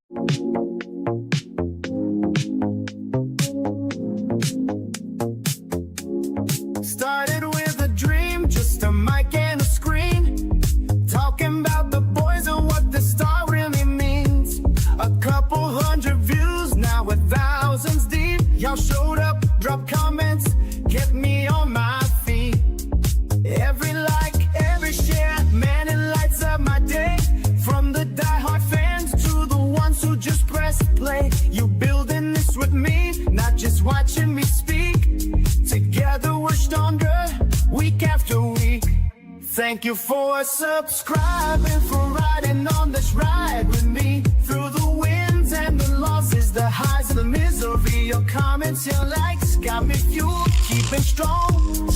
Started with a dream, just a mic and a screen, talking about the boys and what the star really means. A couple hundred views, now we're thousands deep. Y'all showed up, dropped comments, kept me on my feet. Every like, every share, man, it lights up my day. From the diehard fans to the ones who just press play. You building this with me, not just watching me speak. Together we're stronger, week after week. Thank you for subscribing, for riding on this ride with me. Through the wins and the losses, the highs and the misery. Your comments, your likes got me fueled, keeping strong.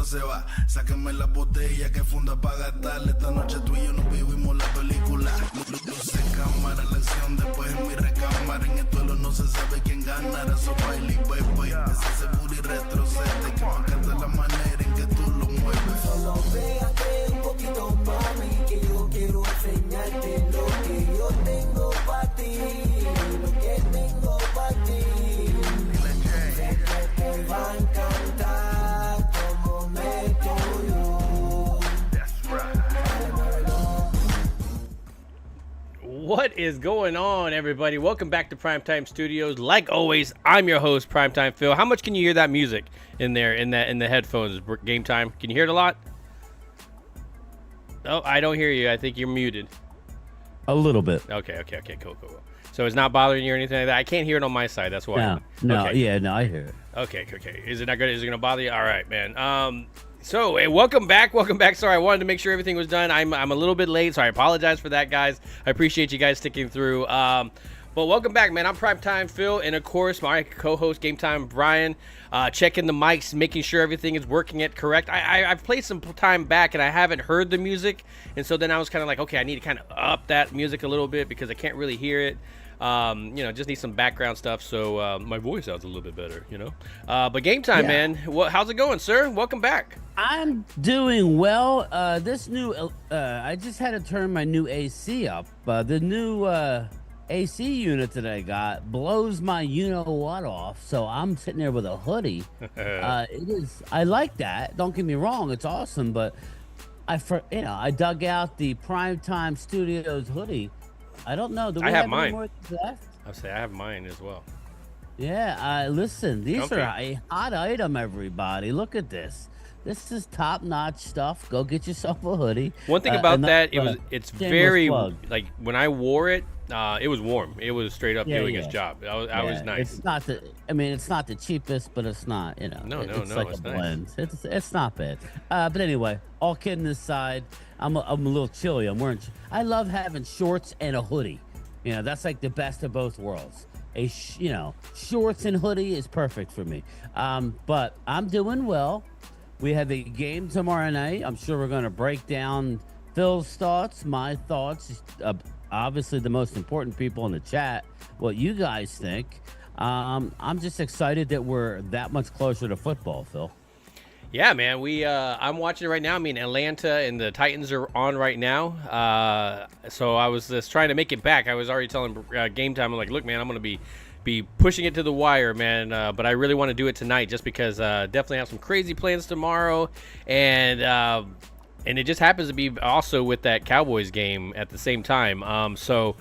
Se va, sáquenme la botella que funda pa' gastarle. Esta noche tú y yo nos vivimos la película. Luces, cámara, la acción, después en mi recámara. En el duelo no se sabe quién ganará. So baile, baby, ese seguro y retrocede. Que me encanta la manera en que tú lo mueves. Solo pégate un poquito, mami, que yo quiero enseñarte lo que yo tengo para ti. Lo que tengo para ti. Sé que te va a encantar. What is going on, everybody? Welcome back to Primetime Studios. Like always, I'm your host, Primetime Phil. How much can you hear that music in there, in the headphones? Gametime, can you hear it a lot? Oh, I don't hear you. I think you're muted. A little bit. Okay, cool. So it's not bothering you or anything like that? I can't hear it on my side. That's why. No, okay. Yeah, no, I hear it. Okay. Is it not good? Is it gonna bother you? All right, man. So, hey, welcome back. Sorry, I wanted to make sure everything was done. I'm a little bit late, so I apologize for that, guys. I appreciate you guys sticking through. But welcome back, man. I'm Primetime Phil, and of course, my co-host, Gametime Bryan, checking the mics, making sure everything is working it correct. I've played some time back, and I haven't heard the music, and so then I was kind of like, okay, I need to kind of up that music a little bit because I can't really hear it. Just need some background stuff so my voice sounds a little bit better, But Gametime, man, how's it going, sir? Welcome back. I'm doing well. This new, I just had to turn my new AC up. The new AC unit that I got blows my you-know-what off, so I'm sitting there with a hoodie. I like that. Don't get me wrong, it's awesome, but I dug out the Primetime Studios hoodie. I don't know. Do we have mine. More left? I'll say I have mine as well. Yeah. Listen, these are a hot item, everybody. Look at this. This is top-notch stuff. Go get yourself a hoodie. One thing about that, it's very like when I wore it, it was warm. It was straight up doing its job. I was nice. It's not the cheapest, but it's not. No, it's like it's a nice. blend. It's not bad. But anyway, all kidding aside, I'm a little chilly. I love having shorts and a hoodie. That's like the best of both worlds. Shorts and hoodie is perfect for me. But I'm doing well. We have a game tomorrow night. I'm sure we're going to break down Phil's thoughts, my thoughts, obviously the most important people in the chat, what you guys think. I'm just excited that we're that much closer to football, Phil. Yeah, man. I'm watching it right now. I mean, Atlanta and the Titans are on right now. So I was just trying to make it back. I was already telling Gametime, I'm like, look, man, I'm going to be pushing it to the wire, man. But I really want to do it tonight just because definitely have some crazy plans tomorrow. And it just happens to be also with that Cowboys game at the same time. So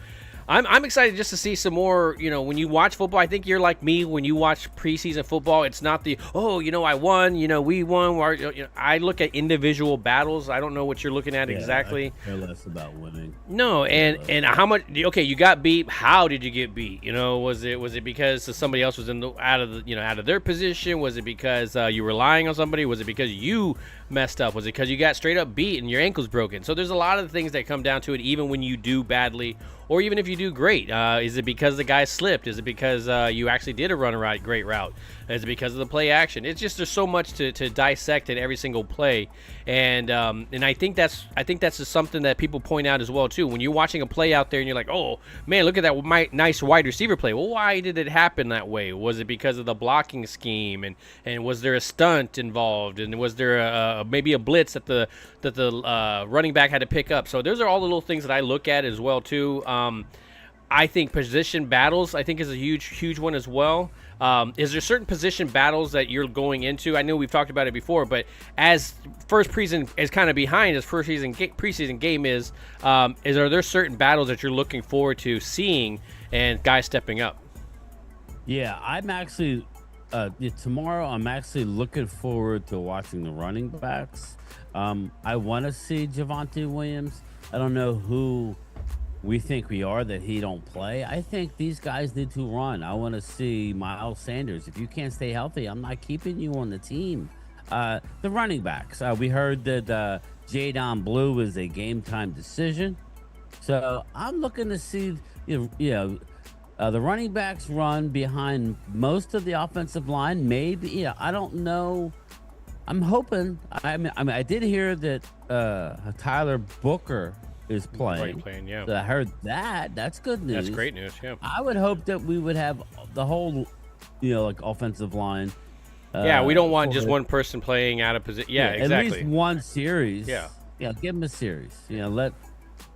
I'm excited just to see some more, when you watch football. I think you're like me when you watch preseason football. It's not the, I won, we won. I look at individual battles. I don't know what you're looking at exactly. I care less about winning. No, and how much, you got beat. How did you get beat? Was it because somebody else was out of their position? Was it because you were relying on somebody? Was it because you messed up? Was it because you got straight up beat and your ankle's broken? So there's a lot of things that come down to it, even when you do badly or even if you do great, is it because the guy slipped? Is it because you actually did a great route? Is it because of the play action? It's just there's so much to dissect in every single play, and I think that's just something that people point out as well too. When you're watching a play out there and you're like, oh man, look at that nice wide receiver play. Well, why did it happen that way? Was it because of the blocking scheme, and was there a stunt involved, and was there maybe a blitz that the running back had to pick up? So those are all the little things that I look at as well too. I think position battles, I think, is a huge one as well. Is there certain position battles that you're going into? I know we've talked about it before, but as first preseason is kind of behind as preseason game are there certain battles that you're looking forward to seeing and guys stepping up? Yeah, I'm actually tomorrow. I'm actually looking forward to watching the running backs. I want to see Javonte Williams. I don't know who we think we are that he don't play. I think these guys need to run. I want to see Miles Sanders. If you can't stay healthy, I'm not keeping you on the team. The running backs. We heard that Jadon Blue is a game time decision. So I'm looking to see the running backs run behind most of the offensive line. Maybe, I don't know. I'm hoping. I mean, I did hear that Tyler Booker is playing. Yeah. So I heard that. That's good news. That's great news. Yeah. I would hope that we would have the whole, like offensive line. Yeah, we don't want just one person playing out of position. Yeah, exactly. At least one series. Yeah. Yeah, give him a series. Let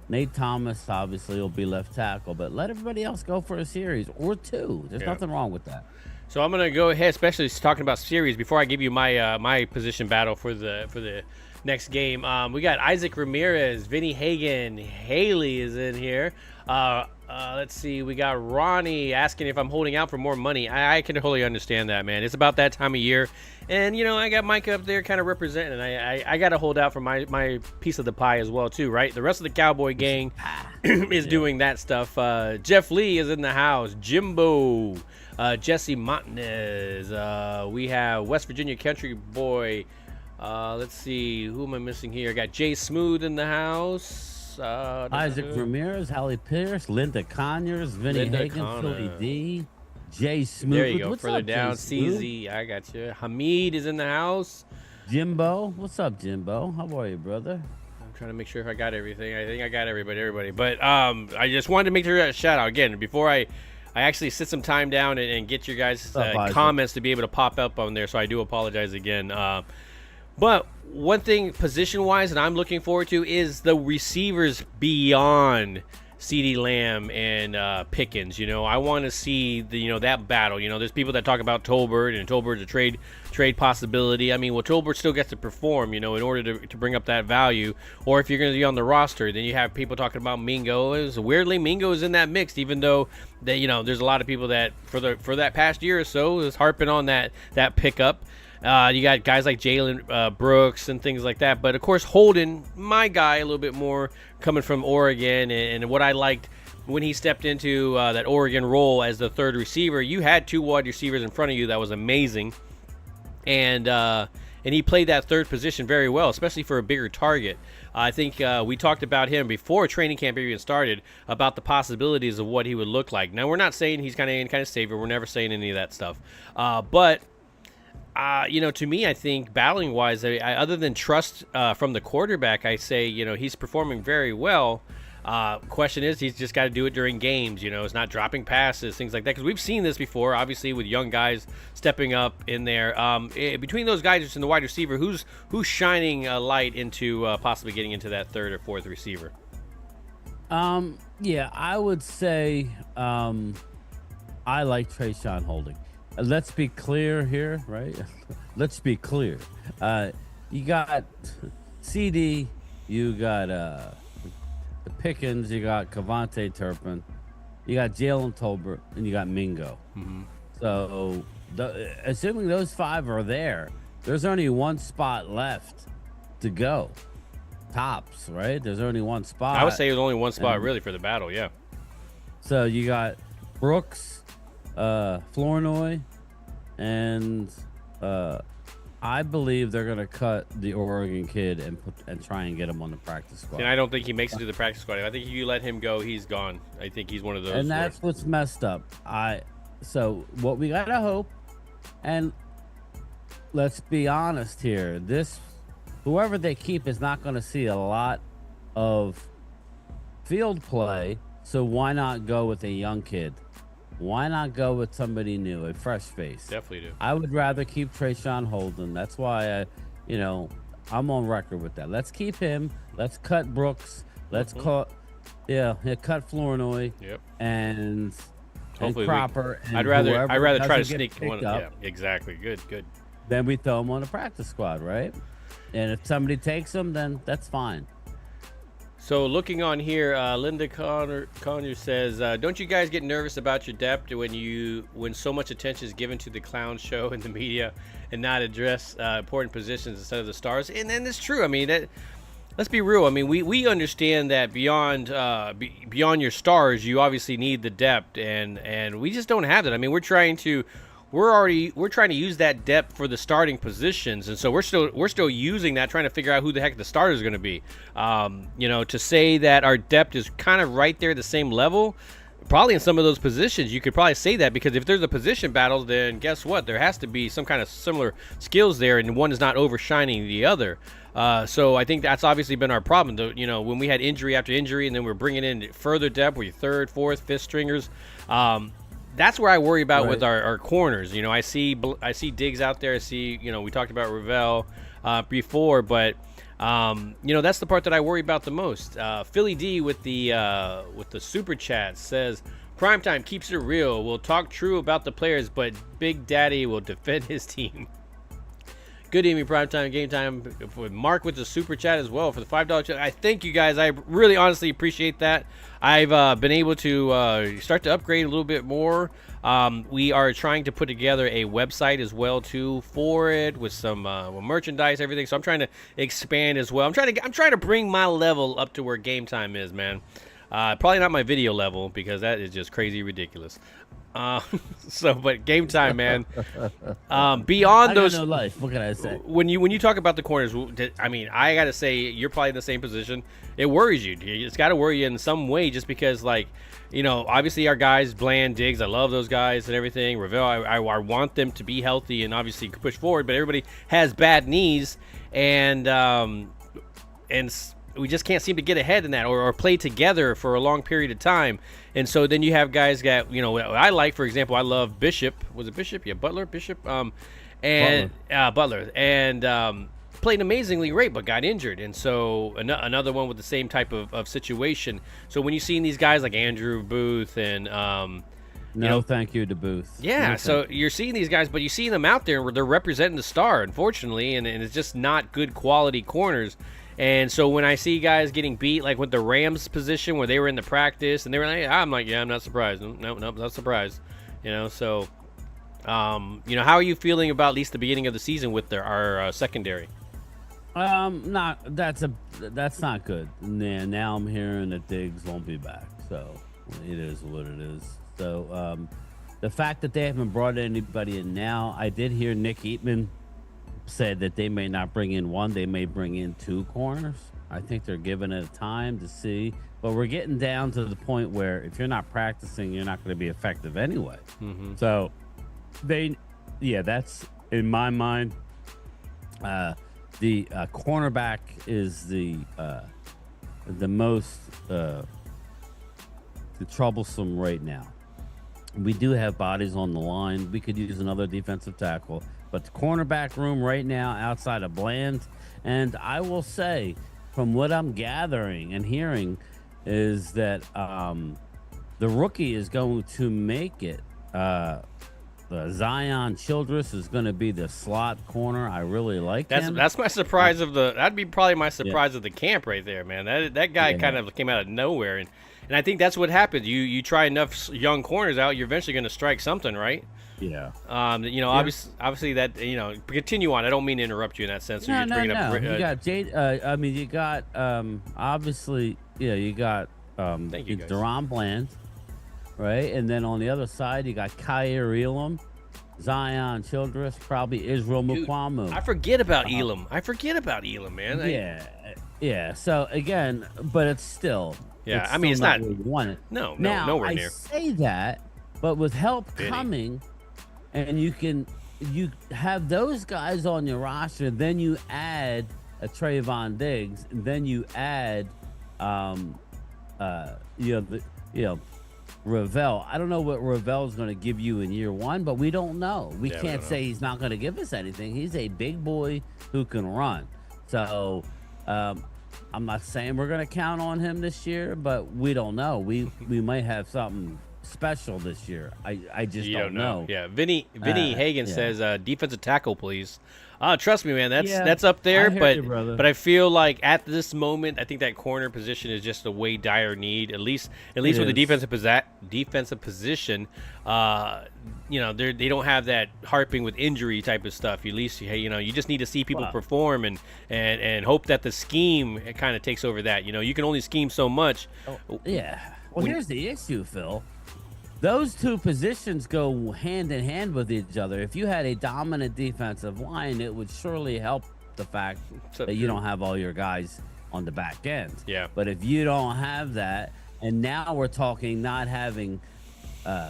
Nate Thomas obviously will be left tackle, but let everybody else go for a series or two. There's nothing wrong with that. So I'm gonna go ahead, especially talking about series. Before I give you my my position battle for the next game, we got Isaac Ramirez, Vinny Hagan, Haley is in here. Let's see, we got Ronnie asking if I'm holding out for more money. I can totally understand that, man. It's about that time of year, and I got Micah up there kind of representing. I got to hold out for my piece of the pie as well too, right? The rest of the Cowboy gang is doing that stuff. Jeff Lee is in the house. Jimbo, Jesse Montanez. We have West Virginia Country Boy. Let's see, who am I missing here? I got Jay Smooth in the house. Isaac Ramirez, Hallie Pierce, Linda Conyers, Vinny Hagan, Philly D, Jay Smooth. There you go. What's Further up, down, Smooth? CZ. I got you. Hamid is in the house. Jimbo, what's up, Jimbo? How are you, brother? I'm trying to make sure if I got everything. I think I got everybody. But I just wanted to make sure that shout out again before I actually sit some time down and get your guys' comments to be able to pop up on there. So I do apologize again. But one thing position-wise that I'm looking forward to is the receivers beyond CeeDee Lamb and Pickens. I want to see that battle. There's people that talk about Tolbert, and Tolbert's a trade possibility. I mean, well, Tolbert still gets to perform, in order to bring up that value. Or if you're going to be on the roster, then you have people talking about Mingo. Weirdly, Mingo is in that mix, even though there's a lot of people that for that past year or so is harping on that pickup. You got guys like Jalen Brooks and things like that. But, of course, Holden, my guy, a little bit more coming from Oregon. And what I liked when he stepped into that Oregon role as the third receiver, you had two wide receivers in front of you. That was amazing. And he played that third position very well, especially for a bigger target. I think we talked about him before training camp even started about the possibilities of what he would look like. Now, we're not saying he's kind of savior. We're never saying any of that stuff. But to me, I think battling-wise, other than trust from the quarterback, I say, he's performing very well. Question is, he's just got to do it during games. It's not dropping passes, things like that. Because we've seen this before, obviously, with young guys stepping up in there. Between those guys and the wide receiver, who's shining a light into possibly getting into that third or fourth receiver? Yeah, I would say I like Trayshawn Holding. Let's be clear here, right? Let's be clear. You got CD, you got the Pickens, you got Kavontae Turpin, you got Jalen Tolbert, and you got Mingo. Mm-hmm. So, assuming those five are there, there's only one spot left to go. Tops, right? There's only one spot. I would say there's only one spot really for the battle, yeah. So you got Brooks, Flournoy, and I believe they're gonna cut the Oregon kid and try and get him on the practice squad. And I don't think he makes it to the practice squad. I think if you let him go, he's gone. I think he's one of those. And that's what's messed up. So what we gotta hope, and let's be honest here, whoever they keep is not gonna see a lot of field play. So why not go with a young kid? Why not go with somebody new, a fresh face? Definitely do. I would rather keep Trayshawn Holden. That's why I'm on record with that. Let's keep him. Let's cut Brooks. Let's cut Flournoy. Yep. And Hopefully Cropper. I'd rather try to doesn't get sneak one. picked up, Yeah, exactly. Good. Then we throw him on the practice squad, right? And if somebody takes him, then that's fine. So looking on here, Linda Conner says, "Don't you guys get nervous about your depth when so much attention is given to the clown show in the media and not address important positions instead of the stars?" And then it's true. I mean, let's be real. I mean, we understand that beyond your stars, you obviously need the depth, and we just don't have that. I mean, we're trying to use that depth for the starting positions, and so we're still using that, trying to figure out who the heck the starter is going to be. To say that our depth is kind of right there at the same level, probably in some of those positions, you could probably say that, because if there's a position battle, then guess what? There has to be some kind of similar skills there, and one is not overshining the other. So I think that's obviously been our problem. When we had injury after injury, and then we're bringing in further depth with your third, fourth, fifth stringers. That's where I worry about with our corners. I see Diggs out there. I see, we talked about Ravel before, but that's the part that I worry about the most. Philly D with the super chat says, "Primetime keeps it real. We'll talk true about the players, but Big Daddy will defend his team." Good evening, Primetime Game Time. With Mark with the super chat as well for the $5 chat. I thank you guys. I really honestly appreciate that. I've been able to start to upgrade a little bit more. We are trying to put together a website as well too for it, with some merchandise, everything. So I'm trying to expand as well. I'm trying to bring my level up to where Game Time is, man. Probably not my video level, because that is just crazy ridiculous. But Game Time, man. Beyond those, no life. What can I say? When you talk about the corners, I mean, I gotta say, you're probably in the same position. It worries you. It's got to worry you in some way, just because, obviously our guys, Bland, Diggs, I love those guys and everything. Ravel, I want them to be healthy and obviously push forward, but everybody has bad knees, and we just can't seem to get ahead in that or play together for a long period of time. And so then you have guys that, I like, for example, I love Bishop. Was it Bishop? Yeah, Bishop. Butler. And played amazingly great, but got injured. And so another one with the same type of situation. So when you see these guys like Andrew Booth and thank you to Booth. Yeah, so you're seeing these guys, but you see them out there where they're representing the star, unfortunately, and it's just not good quality corners. And so when I see guys getting beat, like with the Rams position where they were in the practice and they were like, I'm like, yeah, I'm not surprised. No, not surprised. So, how are you feeling about at least the beginning of the season with our secondary? That's not good. Now I'm hearing that Diggs won't be back. So it is what it is. So the fact that they haven't brought anybody in now, I did hear Nick Eatman said that they may not bring in one, they may bring in two corners. I think they're giving it time to see, but we're getting down to the point where if you're not practicing, you're not going to be effective anyway. So that's in my mind. The cornerback is the most troublesome right now. We do have bodies on the line. We could use another defensive tackle. But the cornerback room right now, outside of Bland, and I will say, from what I'm gathering and hearing, is that the rookie is going to make it. Zion Childress is going to be the slot corner. I really like him. That's my surprise that'd be probably my surprise of the camp right there, man. That guy kind of came out of nowhere, and I think that's what happens. You try enough young corners out, you're eventually going to strike something, right? Yeah. Obviously that, continue on. I don't mean to interrupt you in that sense. No. You got Jade. You got obviously, you got Thank you, guys. Deron Bland, right? And then on the other side, you got Kyer Elam, Zion Childress, probably Israel Dude, Mukwamu. I forget about Elam. I forget about Elam, man. Yeah. So again, but it's still. Yeah, I mean, it's not. where you want it. No, Now, nowhere I near. say that, but with help Vinny. coming, and you have those guys on your roster, then you add a Trayvon Diggs, and then you add, Ravel. I don't know what Ravel's going to give you in year one, but we don't know. We Yeah, we can't don't say he's not going to give us anything. He's a big boy who can run. So I'm not saying we're going to count on him this year, but we don't know. We might have something special this year. I just You don't know. Yeah, Vinny Hagen yeah. says defensive tackle, please. Trust me, man, Yeah, that's up there. I hear But you, brother. but I feel like at this moment, I think that corner position is just a way dire need. At least with the is. defensive position. They don't have that harping with injury type of stuff. At least you just need to see people Well- perform and hope that the scheme kind of takes over that. You can only scheme so much. Yeah. Well, When- here's the issue, Phil. Those two positions go hand in hand with each other. If you had a dominant defensive line, it would surely help the fact So- that you don't have all your guys on the back end. Yeah. But if you don't have that, and now we're talking not having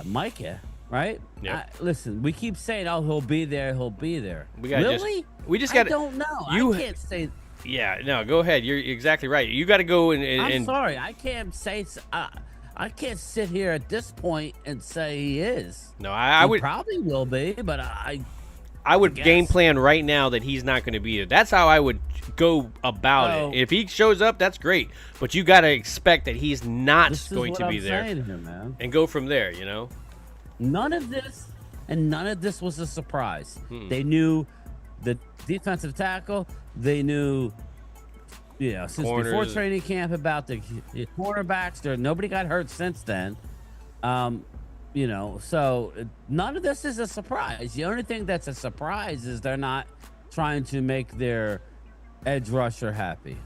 Micah, right? Yeah. Listen, we keep saying, "Oh, he'll be there. He'll be there." We gotta really? we just I gotta- don't know. you- I can't say. Yeah, no, go ahead. You're exactly right. You got to go I'm sorry. I can't say. I can't sit here at this point and say he is. No, I He would probably will be, but I guess. game plan right now that he's not going to be there. That's how I would go about So- it. If he shows up, that's great, but you got to expect that he's not this is going what to be I'm there, saying here, man. and go from there. None of this was a surprise. Hmm. They knew the defensive tackle. They knew, since before Corners. training camp about the cornerbacks. Nobody got hurt since then. So none of this is a surprise. The only thing that's a surprise is they're not trying to make their edge rusher happy,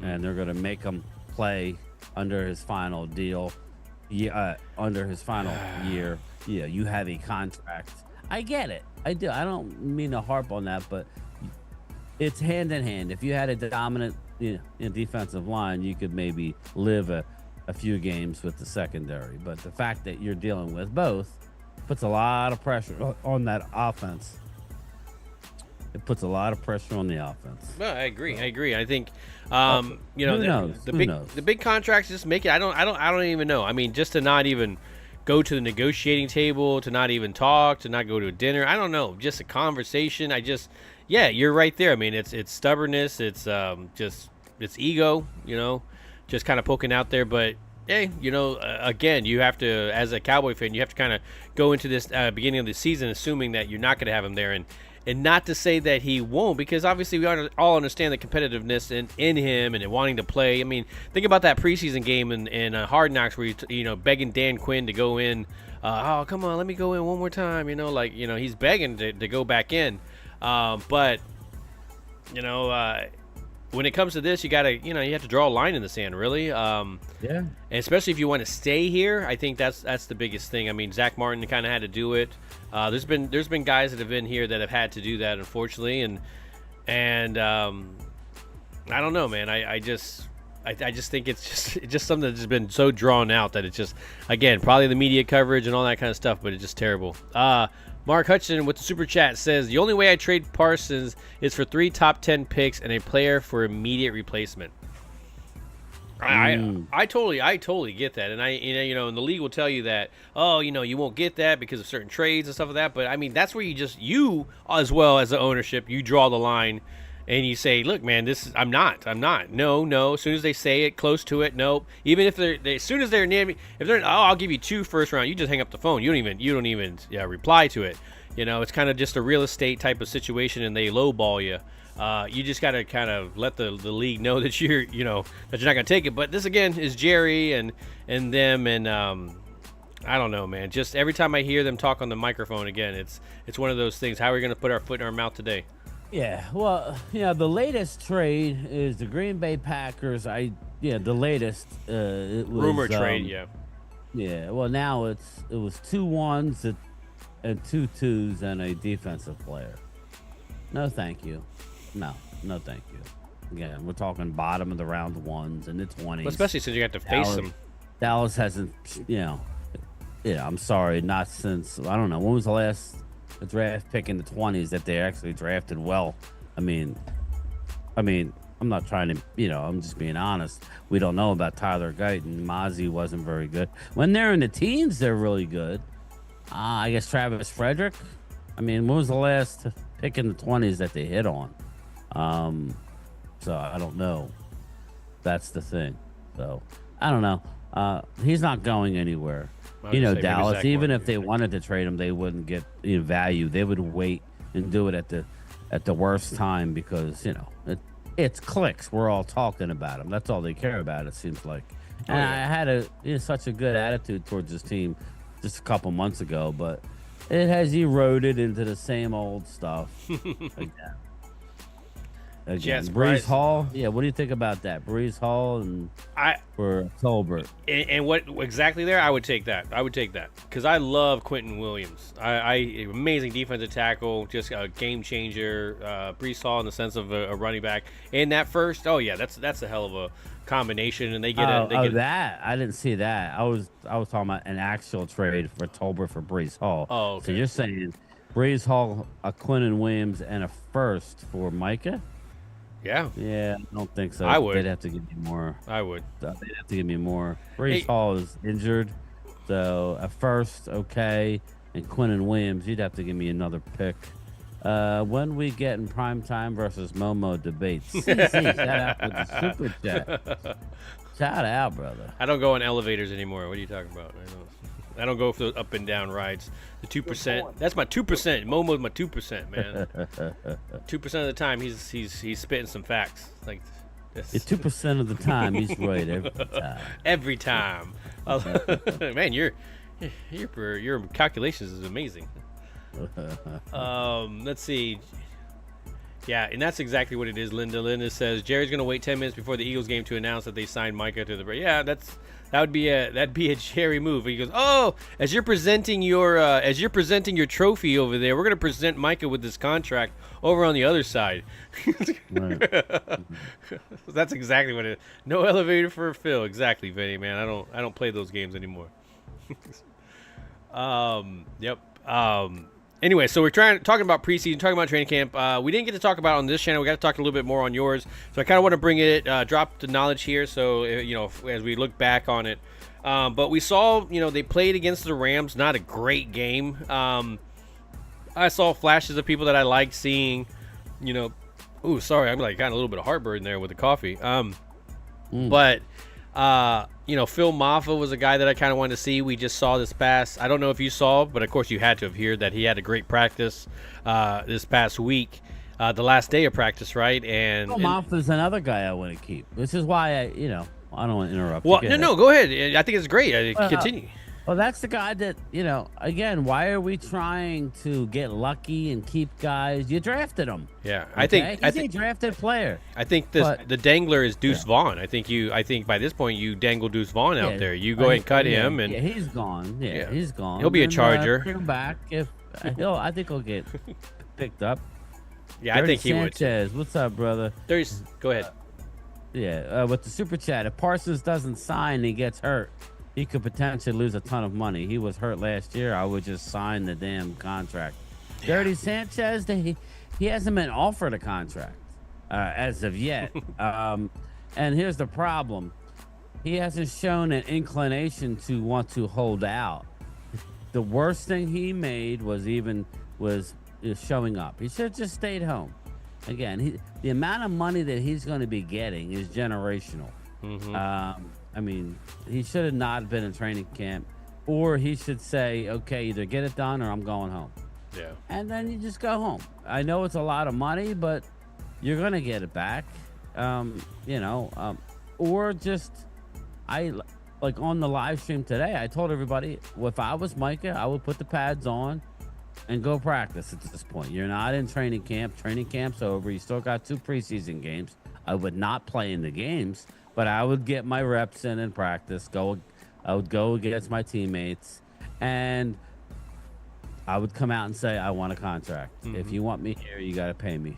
and they're going to make him play under his final deal. Under his final year. Yeah, you have a contract. I get it. I do. I don't mean to harp on that, but it's hand in hand. If you had a dominant defensive line, you could maybe live a few games with the secondary. But the fact that you're dealing with both puts a lot of pressure on that offense. It puts a lot of pressure on the offense. No, I agree. I think, Who knows? the Who big knows? the big contracts just make it. I don't even know. I mean, just to not even go to the negotiating table, to not even talk, to not go to a dinner. I don't know. Just a conversation. Yeah, you're right there. I mean, it's stubbornness. It's it's ego. Just kind of poking out there. But hey, again, you have to, as a Cowboy fan, you have to kind of go into this beginning of the season assuming that you're not going to have him there, and not to say that he won't, because obviously we all understand the competitiveness in him and wanting to play. I mean, think about that preseason game in Hard Knocks where begging Dan Quinn to go in. Oh, come on, let me go in one more time. He's begging to go back in. But when it comes to this, you have to draw a line in the sand, really. Yeah. And especially if you want to stay here, I think that's the biggest thing. I mean, Zach Martin kind of had to do it. There's been guys that have been here that have had to do that, unfortunately, and I don't know, man. I just think it's just something that's been so drawn out that it's just, again, probably the media coverage and all that kind of stuff, but it's just terrible. Mark Hutchinson with the super chat says, the only way I trade Parsons is for 3 top 10 picks and a player for immediate replacement. I totally get that, and and the league will tell you that, you won't get that because of certain trades and stuff like that. But I mean, that's where you as well as the ownership, you draw the line, and you say, look, man, I'm not. No. As soon as they say it, close to it, nope. Even if as soon as they're near me, if they're, I'll give you 2 first round. You just hang up the phone. You don't even reply to it. It's kind of just a real estate type of situation, and they lowball you. You just got to kind of let the league know that you're not going to take it. But this, again, is Jerry and them, and I don't know, man. Just every time I hear them talk on the microphone again, it's one of those things. How are we going to put our foot in our mouth today? Yeah, well, the latest trade is the Green Bay Packers. The latest it was, Rumor trade, yeah. Yeah, well, now it was 2 ones that and 2 2s and a defensive player. No, thank you. No, thank you. Again, we're talking bottom of the round ones and the 20s. Well, especially since you have to face them. Dallas hasn't, I'm sorry, not since, I don't know, when was the last draft pick in the 20s that they actually drafted well? I mean, I'm not trying to, I'm just being honest. We don't know about Tyler Guyton. Mozzie wasn't very good. When they're in the teens, they're really good. I guess Travis Frederick. I mean, when was the last pick in the 20s that they hit on? So I don't know. That's the thing. So I don't know. He's not going anywhere. Dallas, even if they wanted to trade him, they wouldn't get value. They would wait and do it at the worst time because, it's clicks. We're all talking about him. That's all they care about, it seems like. And I had such a good attitude towards this team just a couple months ago, but it has eroded into the same old stuff again. Yes, Brees Hall. Yeah, what do you think about that? Brees Hall for Tolbert. And what exactly there? I would take that. Because I love Quentin Williams. Amazing defensive tackle, just a game changer. Brees Hall in the sense of a running back. And that first, that's a hell of a combination. And they get that I didn't see that. I was talking about an actual trade for Tolbert for Brees Hall. Oh, okay. So you're saying Brees Hall, a Quentin Williams, and a first for Micah? Yeah, I don't think so. I would. They'd have to give me more. I would. They'd have to give me more. Brees Hall is injured, so a first, okay, and Quentin Williams, you'd have to give me another pick. When we get in Primetime versus Momo debates, CC, shout out with the super chat. Shout out, brother. I don't go on elevators anymore. What are you talking about? I don't go for those up and down rides. The 2%. That's my 2%. Momo's my 2%, man. 2% of the time he's spitting some facts. Like this. 2% of the time he's right every time. Every time. Man, your calculations is amazing. Let's see. Yeah, and that's exactly what it is. Linda says Jerry's gonna wait 10 minutes before the Eagles game to announce that they signed Micah to the. Yeah, that'd be a Jerry move. He goes, oh, as you're presenting your trophy over there, we're gonna present Micah with this contract over on the other side. That's exactly what it is. No elevator for Phil. Exactly, Vinny, man. I don't play those games anymore. Yep. Anyway, so we're talking about preseason, talking about training camp. We didn't get to talk about it on this channel. We got to talk a little bit more on yours. So I kind of want to bring it, drop the knowledge here. So as we look back on it, but we saw, they played against the Rams. Not a great game. I saw flashes of people that I liked seeing. Ooh, sorry, I'm like got a little bit of heartburn there with the coffee. But. Phil Maffa was a guy that I kind of wanted to see. We just saw this past. I don't know if you saw, but of course you had to have heard that he had a great practice this past week, the last day of practice, right? And Phil Maffa is another guy I want to keep. This is why I don't want to interrupt. Well, no, go ahead. I think it's great. Continue. Well, that's the guy that, again, why are we trying to get lucky and keep guys? You drafted him. Yeah, okay? He's a drafted player. I think the dangler is Deuce Vaughn. I think by this point you dangle Deuce Vaughn out there. You go ahead and cut him, and he's gone. Yeah, he's gone. He'll be a Charger. Bring him back if I think he'll get picked up. Yeah, I think he would. Sanchez, what's up, brother? Go ahead. With the super chat, if Parsons doesn't sign and he gets hurt, he could potentially lose a ton of money. He was hurt last year. I would just sign the damn contract. Yeah. Dirty Sanchez, he hasn't been offered a contract as of yet. And here's the problem. He hasn't shown an inclination to want to hold out. The worst thing he made was showing up. He should have just stayed home. Again, the amount of money that he's going to be getting is generational. Mm-hmm. He should have not been in training camp, or he should say, okay, either get it done or I'm going home. Yeah. And then you just go home. I know it's a lot of money, but you're going to get it back. Or just, like on the live stream today, I told everybody, if I was Micah, I would put the pads on and go practice at this point. You're not in training camp. Training camp's over. You still got 2 preseason games. I would not play in the games, but I would get my reps in practice. I would go against my teammates, and I would come out and say, I want a contract. If you want me here, you got to pay me.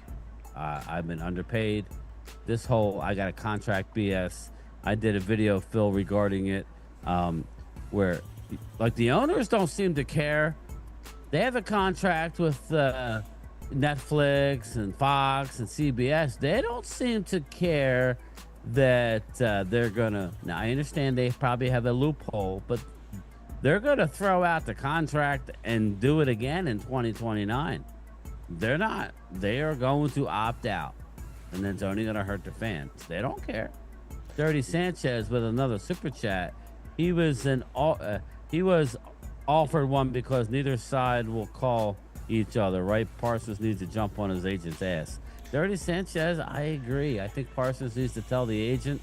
I've been underpaid. This whole I got a contract BS. I did a video, Phil, regarding it, where like the owners don't seem to care. They have a contract with Netflix and Fox and CBS. They don't seem to care that they're gonna. Now I understand they probably have a loophole, but they're gonna throw out the contract and do it again in 2029. They're not. They are going to opt out, and it's only gonna hurt the fans. They don't care. Dirty Sanchez with another super chat. He was offered one because neither side will call each other, right? Parsons needs to jump on his agent's ass. Dirty Sanchez, I agree. I think Parsons needs to tell the agent,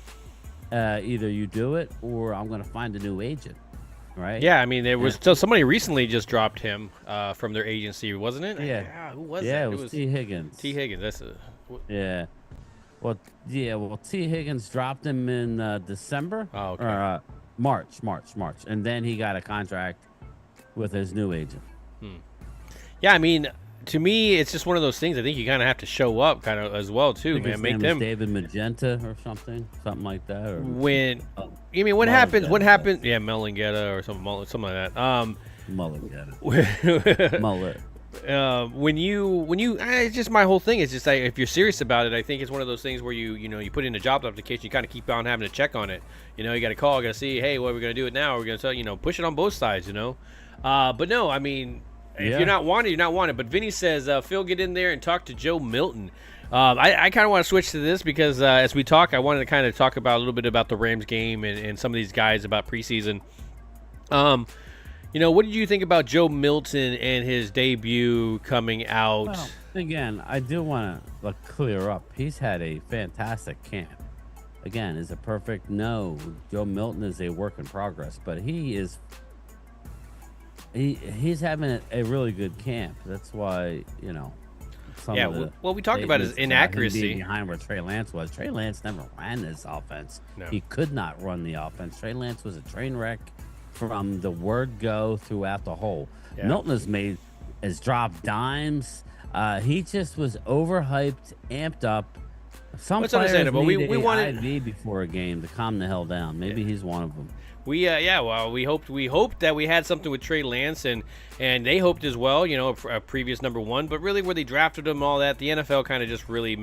either you do it or I'm going to find a new agent, right? Yeah, I mean, there was still somebody recently just dropped him from their agency, wasn't it? Yeah. Who was Yeah, that? it was T. Higgins. T. Higgins. That's Yeah. Well, T. Higgins dropped him in December. Oh, okay. Or March. And then he got a contract with his new agent. Yeah, I mean, to me, it's just one of those things. I think you kind of have to show up, kind of as well, too, man. Make them David Magenta or something like that. Or when. You mean what happens? What happens? Yeah, Melangetta or something like that. Mullet. When you, it's just my whole thing is just like if you're serious about it, I think it's one of those things where you put in a job application, you kind of keep on having to check on it. You got to call, got to see, hey, what are we gonna do it now? We're gonna tell push it on both sides, But no, I mean. If you're not wanted, you're not wanted. But Vinny says, Phil, get in there and talk to Joe Milton. I kind of want to switch to this because as we talk, I wanted to kind of talk about a little bit about the Rams game and some of these guys about preseason. What did you think about Joe Milton and his debut coming out? Well, again, I do want to clear up. He's had a fantastic camp. Again, is it perfect? No. Joe Milton is a work in progress, but he's having a really good camp. That's why, what we talked about is inaccuracy behind where Trey Lance was. Trey Lance never ran this offense. No. He could not run the offense. Trey Lance was a train wreck from the word go throughout the whole. Yeah. Milton has dropped dimes. He just was overhyped, amped up. Some That's players understandable. need We wanted IV before a game to calm the hell down. Maybe he's one of them. We hoped that we had something with Trey Lance and they hoped as well, a previous number one, but really where they drafted him, all that, the NFL kind of just really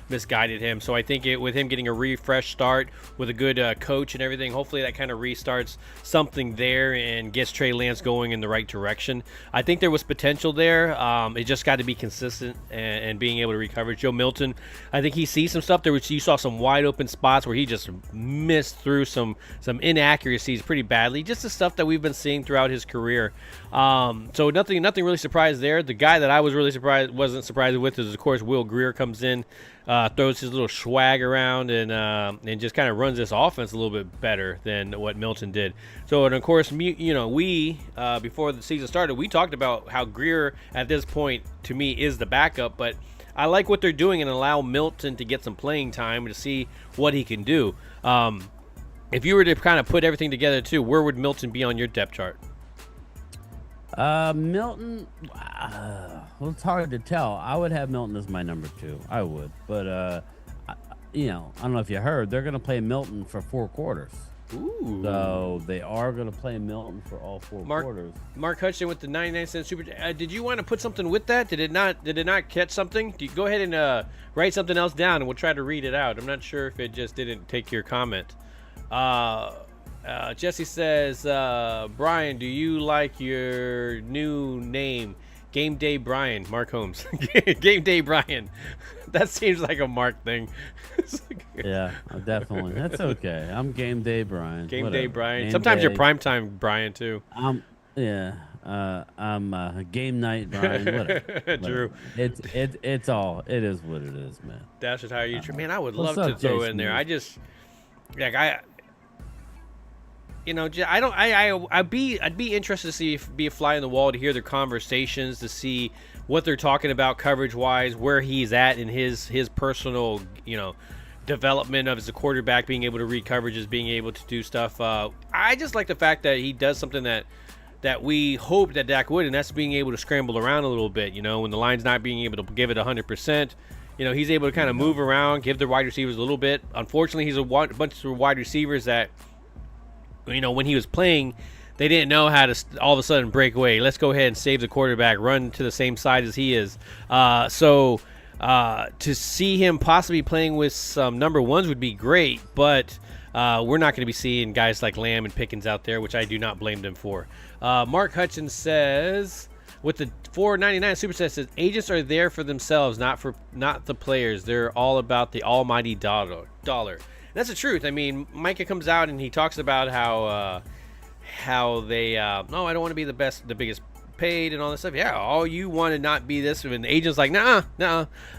misguided him. So I think with him getting a refresh start with a good coach and everything, hopefully that kind of restarts something there and gets Trey Lance going in the right direction. I think there was potential there. It just got to be consistent and being able to recover. Joe Milton, I think he sees some stuff there, which you saw some wide open spots where he just missed through some inaccuracies pretty badly, just the stuff that we've been seeing throughout his career. So nothing really surprised there. The guy that I was really wasn't surprised with is, of course, Will Grier comes in, throws his little swag around and just kind of runs this offense a little bit better than what Milton did. So, and of course, we before the season started, we talked about how Grier at this point to me is the backup, but I like what they're doing and allow Milton to get some playing time to see what he can do. If you were to kind of put everything together too, where would Milton be on your depth chart? Milton, well, it's hard to tell. I would have Milton as my number 2. I would, but I don't know if you heard, they're going to play Milton for 4 quarters. Ooh. So they are going to play Milton for all 4 quarters. Mark Hutchinson with the 99-cent super. Did you want to put something with that? Did it not catch something? Go ahead and write something else down, and we'll try to read it out. I'm not sure if it just didn't take your comment. Jesse says, Brian, do you like your new name? Game Day Brian, Mark Holmes. Game Day Brian. That seems like a Mark thing. Yeah, definitely. That's okay. I'm Game Day Brian. Game Day Brian. Sometimes you're Primetime Brian, too. I'm Game Night Brian. Whatever. True. It's all. It is what it is, man. Dash it how you man, I would love What's to up, throw Jason? in there. I just I'd be interested to be a fly on the wall to hear their conversations, to see what they're talking about coverage wise, where he's at in his personal development of as a quarterback, being able to read coverages, being able to do stuff. I just like the fact that he does something that that we hoped that Dak would, and that's being able to scramble around a little bit. You know, when the line's not being able to give it 100%, you know, he's able to kind of move around, give the wide receivers a little bit. Unfortunately, he's a bunch of wide receivers that, you know, when he was playing, they didn't know how to all of a sudden break away. Let's go ahead and save the quarterback, run to the same side as he is. So to see him possibly playing with some number ones would be great, but we're not going to be seeing guys like Lamb and Pickens out there, which I do not blame them for. Mark Hutchins says, with the $4.99 super chat, says agents are there for themselves, not the players. They're all about the almighty dollar. That's the truth. I mean, Micah comes out and he talks about how they I don't want to be the biggest paid and all this stuff. Yeah, all you want to not be this, and the agent's like, nah,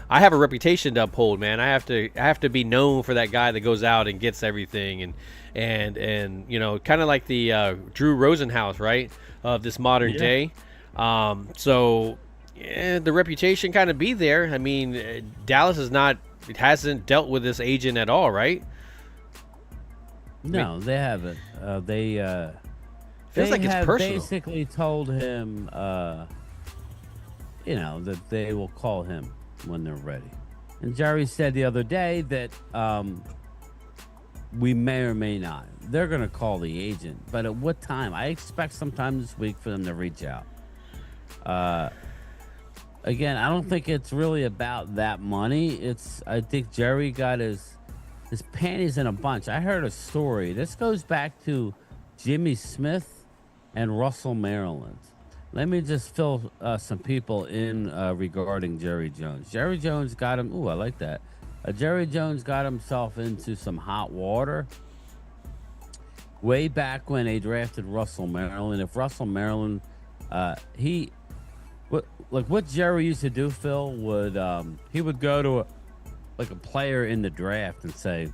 I have a reputation to uphold, man. I have to be known for that guy that goes out and gets everything, and you know, kind of like the Drew Rosenhaus, right, of this modern day. So yeah, the reputation kind of be there. I mean, Dallas hasn't dealt with this agent at all, right? No, they haven't. Feels like it's personal. Basically told him, you know, that they will call him when they're ready. And Jerry said the other day that we may or may not. They're going to call the agent, but at what time? I expect sometime this week for them to reach out. Again, I don't think it's really about that money. I think Jerry got his panties in a bunch. I heard a story. This goes back to Jimmy Smith and Russell, Maryland. Let me just fill some people in regarding Jerry Jones. Jerry Jones got him. Ooh, I like that. Jerry Jones got himself into some hot water way back when they drafted Russell, Maryland. If Russell, Maryland, what Jerry used to do, Phil, would he would go to a player in the draft and say,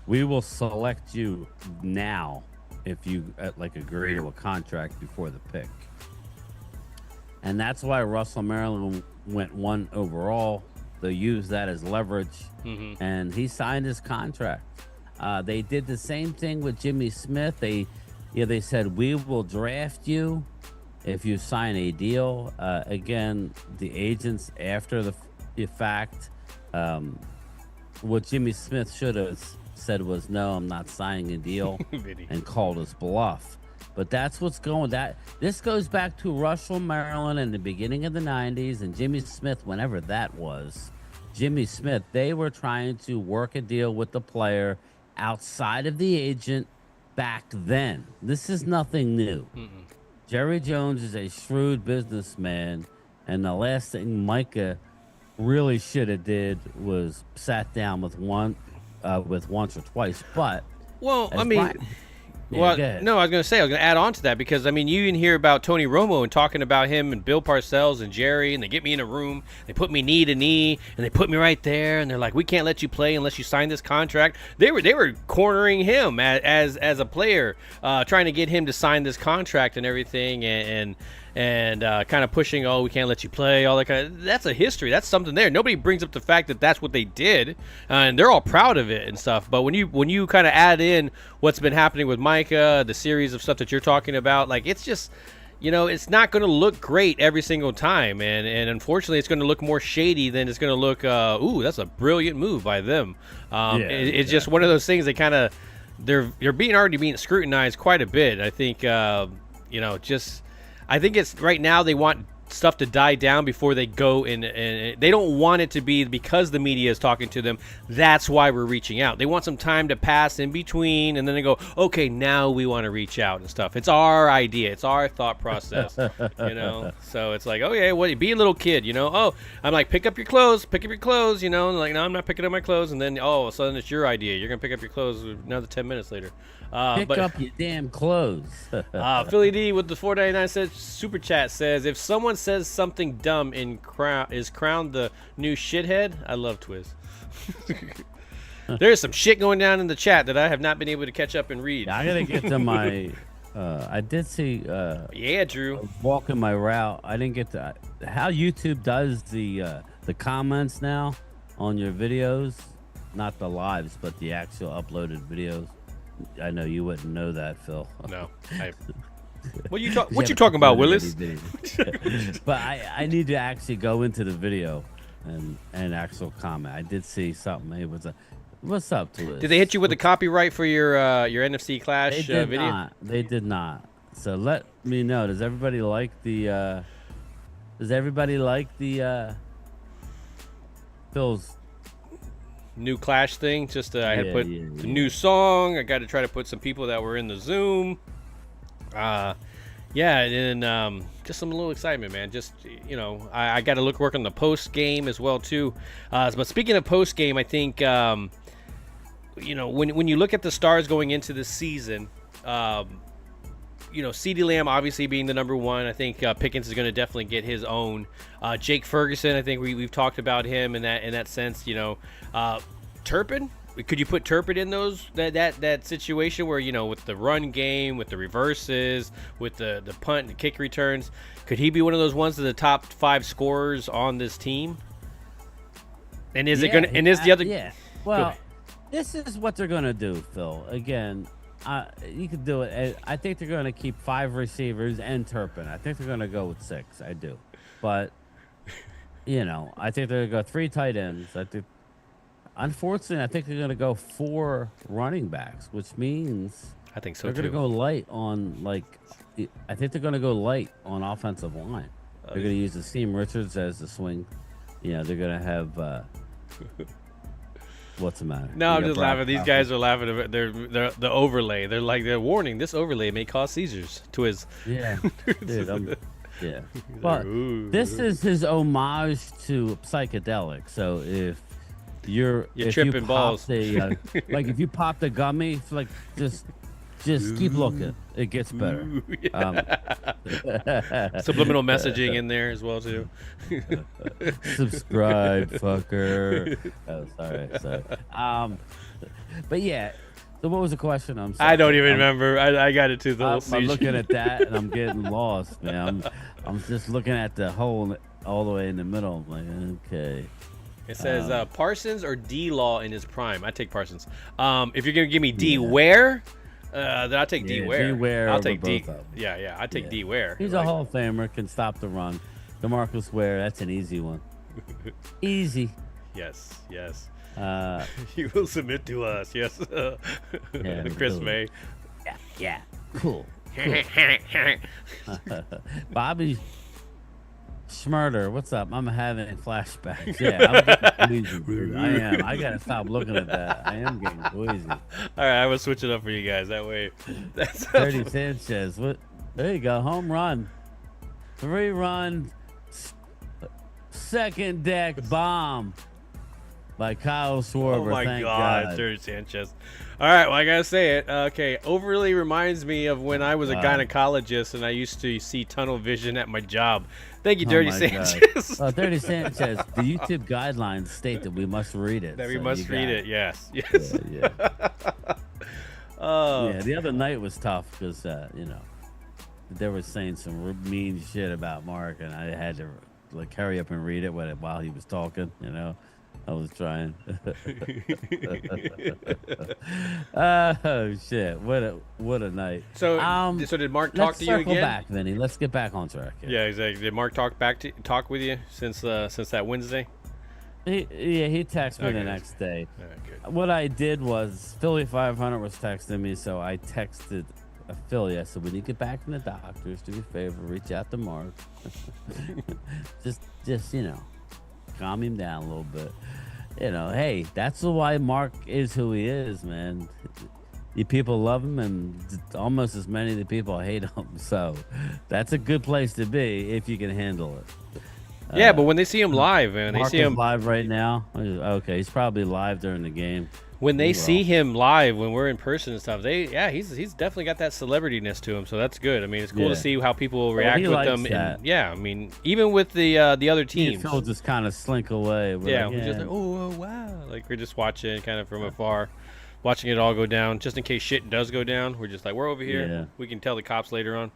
"We will select you now if you agree to a contract before the pick." And that's why Russell, Maryland went 1 overall. They used that as leverage, and he signed his contract. They did the same thing with Jimmy Smith. They said, "We will draft you if you sign a deal." Again, the agents after the fact, what Jimmy Smith should have said was, "No, I'm not signing a deal," and called his bluff. But that's what's going. This goes back to Russell, Maryland in the beginning of the 90s, and Jimmy Smith, whenever that was. Jimmy Smith, they were trying to work a deal with the player outside of the agent back then. This is nothing new. Jerry Jones is a shrewd businessman, and the last thing Micah really should have did was sat down with once or twice. But I mean, no, I was going to add on to that, because I mean, you can hear about Tony Romo and talking about him and Bill Parcells and Jerry, and they get me in a room, they put me knee to knee, and they put me right there, and they're like, "We can't let you play unless you sign this contract." They were cornering him as a player, trying to get him to sign this contract and everything, and kind of pushing, "Oh, we can't let you play," all that kind of. That's a history. That's something there. Nobody brings up the fact that that's what they did, and they're all proud of it and stuff. But when you kind of add in what's been happening with Micah, the series of stuff that you're talking about, like, it's just, you know, it's not going to look great every single time, and unfortunately, it's going to look more shady than it's going to look. Ooh, that's a brilliant move by them. It's just one of those things. They kind of they're already being scrutinized quite a bit. I think I think it's right now they want stuff to die down before they go in, and they don't want it to be because the media is talking to them. That's why we're reaching out. They want some time to pass in between, and then they go, "Okay, now we want to reach out and stuff." It's our idea. It's our thought process, you know? So it's like, "Okay, be a little kid, you know? Oh, I'm like, pick up your clothes, you know? And like, no, I'm not picking up my clothes. And then, all of a sudden it's your idea. You're going to pick up your clothes another 10 minutes later. Pick up your damn clothes. Philly D with the $4.99 says super chat says, "If someone says something dumb is crowned the new shithead." I love Twiz. There's some shit going down in the chat that I have not been able to catch up and read. I gotta get to my. I did see. Yeah, Drew. Walking my route. I didn't get to how YouTube does the comments now on your videos, not the lives, but the actual uploaded videos. I know you wouldn't know that, Phil. No. What you talking about, Willis? But I need to actually go into the video and actual comment. I did see something. It was what's up to it? Did they hit you with the copyright for your NFC Clash video? Not. They did not. So let me know. Does everybody like the? Phil's new Clash thing? Just I had put yeah. the new song. I got to try to put some people that were in the Zoom. Yeah, and just some little excitement, man. Just I got to work on the post game as well too. But speaking of post game, I think when you look at the stars going into the season, CeeDee Lamb obviously being the number one. I think Pickens is going to definitely get his own. Jake Ferguson, I think we've talked about him in that sense. Turpin. Could you put Turpin in that situation where with the run game, with the reverses, with the punt and the kick returns, could he be one of those ones of the top 5 scorers on this team? And is it gonna? And is the other? Yeah. Well, this is what they're gonna do, Phil. Again, you could do it. I think they're gonna keep 5 receivers and Turpin. I think they're gonna go with 6. I do, but I think they're gonna go 3 tight ends. Unfortunately, I think they're going to go 4 running backs, which means I think so they're going to go light on I think they're going to go light on offensive line. They're going to use Akeem Richards as the swing. They're going to have what's the matter? No, I'm just laughing. These guys are laughing at the overlay. They're warning this overlay may cause seizures to his. Yeah, dude. Yeah, but this is his homage to psychedelic. So if you're tripping balls. If you pop the gummy, just keep looking. It gets better. Subliminal messaging in there as well too. Subscribe, fucker. Oh, sorry. But yeah. So what was the question? I'm sorry. I don't even remember. I got it too. I'm looking at that and I'm getting lost, man. I'm just looking at the hole all the way in the middle. I'm like, okay. It says Parsons or D Law in his prime. I take Parsons. If you're gonna give me D Ware, then I'll take D Ware. D Ware. I'll take D. Yeah. I take D Ware. He's a Hall of Famer. Can stop the run. DeMarcus Ware. That's an easy one. Easy. Yes. You will submit to us. Yes. Chris May. Yeah. Cool. Bobby Schmurder, what's up? I'm having flashbacks. Yeah, I'm getting queasy, dude. I am. I gotta stop looking at that. I am getting queasy. All right, I will switch it up for you guys. That way, that's Dirty Sanchez. What? There you go. Home run. 3-run. Second deck bomb by Kyle Schwarber. Oh my Thank God, Dirty Sanchez. All right, well, I gotta say it. Okay, overly reminds me of when I was a gynecologist and I used to see tunnel vision at my job. Thank you, Dirty Sanchez. Dirty Sanchez. The YouTube guidelines state that we must read it. That we must read it. Yes. Yeah. Yeah. The other night was tough because they were saying some mean shit about Mark, and I had to hurry up and read it while he was talking. I was trying. Oh shit! What a night. So did Mark talk to you again? Let's circle back, Vinny. Let's get back on track. Yeah, exactly. Did Mark talk with you since that Wednesday? He texted me the next day. Good. What I did was Philly 500 was texting me, so I texted Philly. I said, when you get back from the doctors, do me a favor, reach out to Mark. just calm him down a little bit. Hey, that's why Mark is who he is, man. The people love him, and almost as many of the people hate him. So that's a good place to be if you can handle it. Yeah, but when they see him live, man, Mark they see him live right now. Okay, he's probably live during the game. When they see him live, when we're in person and stuff, he's definitely got that celebrityness to him. So that's good. I mean, it's cool to see how people react with them. And, I mean, even with the other teams, he'll just kind of slink away. We're just like, oh wow, we're just watching kind of from afar, watching it all go down. Just in case shit does go down, we're just like, we're over here. We can tell the cops later on.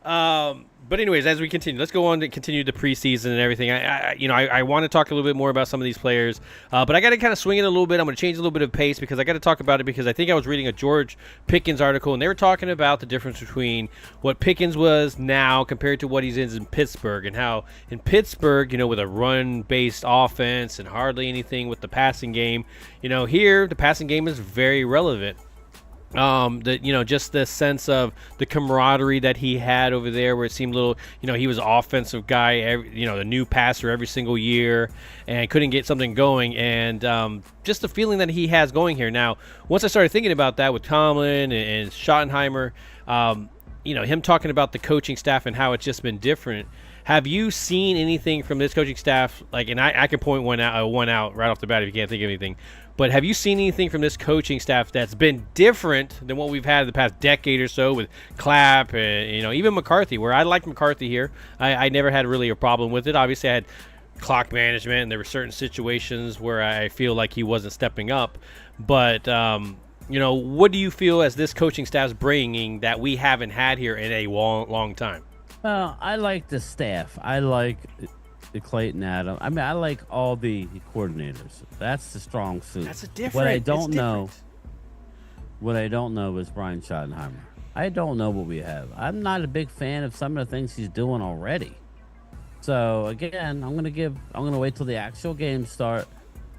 But anyways, as we continue, let's go on to continue the preseason and everything. I want to talk a little bit more about some of these players, but I got to kind of swing it a little bit. I'm going to change a little bit of pace because I got to talk about it because I think I was reading a George Pickens article, and they were talking about the difference between what Pickens was now compared to what he's in Pittsburgh, and how in Pittsburgh, with a run-based offense and hardly anything with the passing game, here the passing game is very relevant. Just the sense of the camaraderie that he had over there, where it seemed a little, he was an offensive guy, the new passer every single year, and couldn't get something going, and just the feeling that he has going here. Now, once I started thinking about that with Tomlin and Schottenheimer, him talking about the coaching staff and how it's just been different. Have you seen anything from this coaching staff? And I can point one out right off the bat if you can't think of anything. But have you seen anything from this coaching staff that's been different than what we've had in the past decade or so with Clapp and even McCarthy? Where I liked McCarthy here, I never had really a problem with it. Obviously, I had clock management, and there were certain situations where I feel like he wasn't stepping up. But what do you feel as this coaching staff's bringing that we haven't had here in a long time? I like the staff. I like the Clayton Adam. I mean, I like all the coordinators. That's the strong suit. That's a different. What I don't know is Brian Schottenheimer. I don't know what we have. I'm not a big fan of some of the things he's doing already. So again, I'm gonna wait till the actual games start.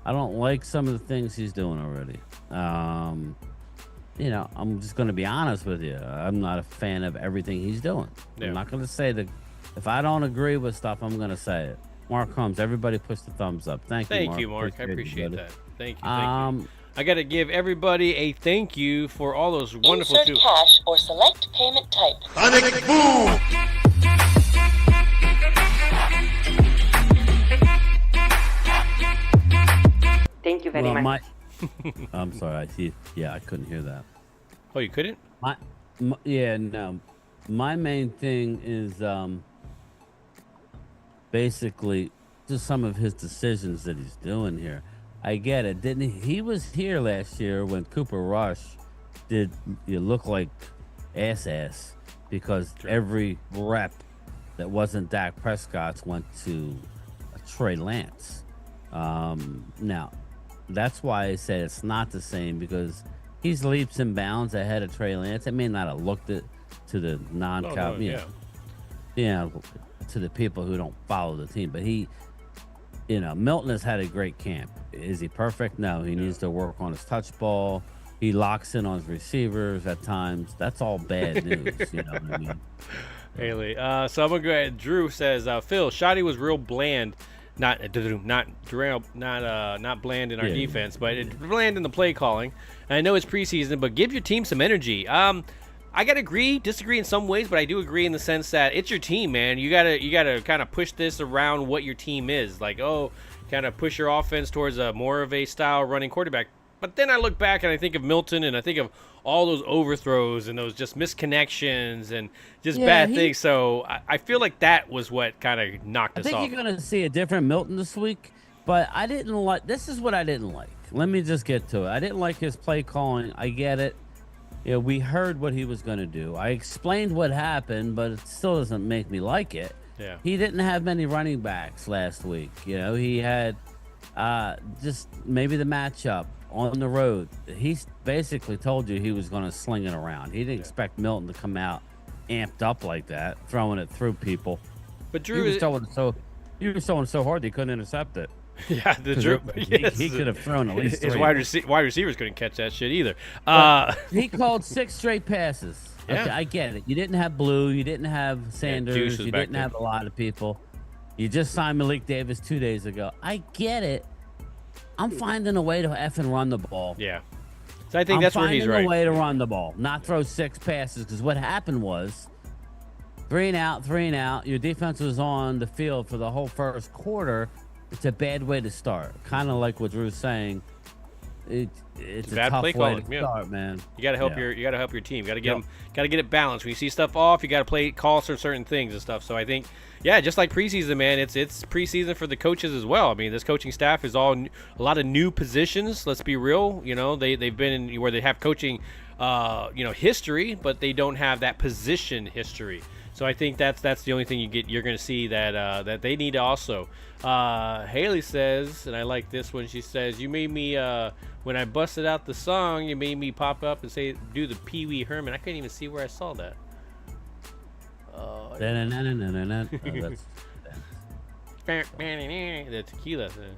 I don't like some of the things he's doing already. I'm just going to be honest with you. I'm not a fan of everything he's doing. Yeah. I'm not going to say that. If I don't agree with stuff, I'm going to say it. Mark Holmes, everybody push the thumbs up. Thank you, Mark. I appreciate that. Thank you. I got to give everybody a thank you for all those wonderful... Insert cash or select payment type. Sonic Boom! Thank you very much. I'm sorry. I see. Yeah, I couldn't hear that. Oh, you couldn't? No. My main thing is basically just some of his decisions that he's doing here. I get it. Didn't he was here last year when Cooper Rush did look like ass because every rep that wasn't Dak Prescott's went to Trey Lance. Now, that's why I say it's not the same, because he's leaps and bounds ahead of Trey Lance. I may not have looked at to the to the people who don't follow the team, but he, Milton has had a great camp. Is he perfect? No, he needs to work on his touch ball. He locks in on his receivers at times. That's all bad news. You know what I mean? Haley. So I'm gonna go ahead. Drew says, Phil, Shotty was real bland. Not bland in our defense, but bland in the play calling. And I know it's preseason, but give your team some energy. I gotta disagree in some ways, but I do agree in the sense that it's your team, man. You gotta kind of push this around what your team is. Kind of push your offense towards a more of a style running quarterback. But then I look back and I think of Milton, and I think of all those overthrows and those just misconnections and just bad things. So I feel like that was what kind of knocked us off. I think you're going to see a different Milton this week, but I didn't like – this is what I didn't like. Let me just get to it. I didn't like his play calling. I get it. We heard what he was going to do. I explained what happened, but it still doesn't make me like it. Yeah. He didn't have many running backs last week. He had just maybe the matchup on the road. He basically told you he was going to sling it around. He didn't expect Milton to come out amped up like that, throwing it through people. But Drew, he was throwing so hard he couldn't intercept it. Yeah, he could have thrown at least his three. wide receivers couldn't catch that shit either. He called 6 straight passes. Yeah. Okay, I get it. You didn't have Blue. You didn't have Sanders. You didn't have a lot of people. You just signed Malik Davis 2 days ago. I get it. I'm finding a way to effing run the ball. Yeah. So I think that's where he's right. I'm finding a way to run the ball, not throw 6 passes, because what happened was 3 and out. Your defense was on the field for the whole first quarter. It's a bad way to start. Kind of like what Drew's saying. It's a bad tough play way calling. to start, man. You gotta help your team. Gotta get them. Gotta get it balanced. When you see stuff off, you gotta call for certain things and stuff. So I think, just like preseason, man, it's preseason for the coaches as well. I mean, this coaching staff is a lot of new positions. Let's be real. They've been in where they have coaching history, but they don't have that position history. So I think that's the only thing you're going to see that they need to also. Haley says, and I like this one. She says, "You made me when I busted out the song, you made me pop up and say do the Pee Wee Herman." I couldn't even see where I saw that. The tequila thing.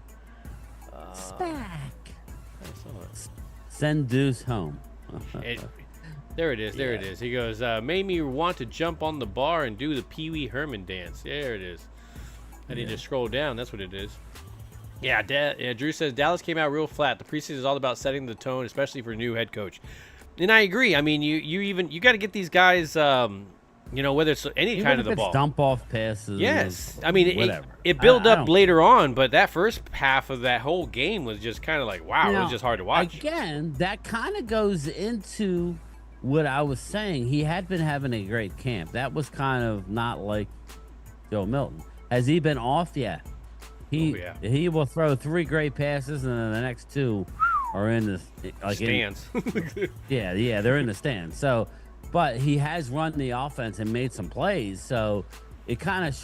Send Deuce home. There it is. There it is. He goes, made me want to jump on the bar and do the Pee Wee Herman dance. There it is. I need to scroll down. That's what it is. Yeah, Drew says Dallas came out real flat. The preseason is all about setting the tone, especially for a new head coach. And I agree. I mean, you got to get these guys, whether it's any kind of the ball. Dump off passes. Yes. I mean, whatever. It built up later on, but that first half of that whole game was just kind of like, wow, it was just hard to watch. Again, that kind of goes into what I was saying. He had been having a great camp. That was kind of not like Joe Milton. Has he been off? Yeah. He will throw 3 great passes, and then the next 2 are in the stands. Yeah, they're in the stands. So, but he has run the offense and made some plays. So it kind of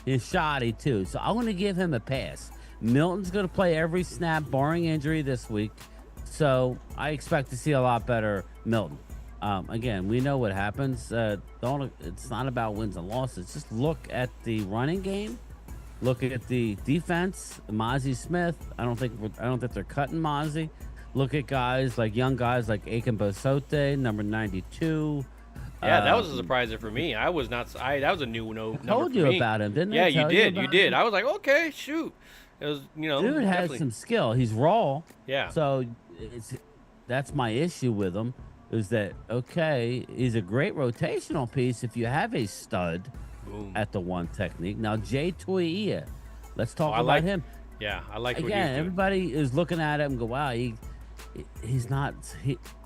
is shoddy too. So I'm going to give him a pass. Milton's going to play every snap, barring injury this week. So I expect to see a lot better Milton. Again, we know what happens. It's not about wins and losses. Just look at the running game. Look at the defense. Mozzie Smith. I don't think they're cutting Mozzie. Look at young guys like Aiken Bosote, number 92. Yeah, that was a surprise for me. I was not. That was a new number for me. I told you about him, didn't I? Yeah, you did. You did. I was like, okay, shoot. It was, dude has some skill. He's raw. Yeah. So that's my issue with him. Is that okay? He's a great rotational piece if you have a stud at the one technique. Now Jay Tuia, let's talk about him. Yeah, I like. Again, everybody is looking at him and go, wow, he's not.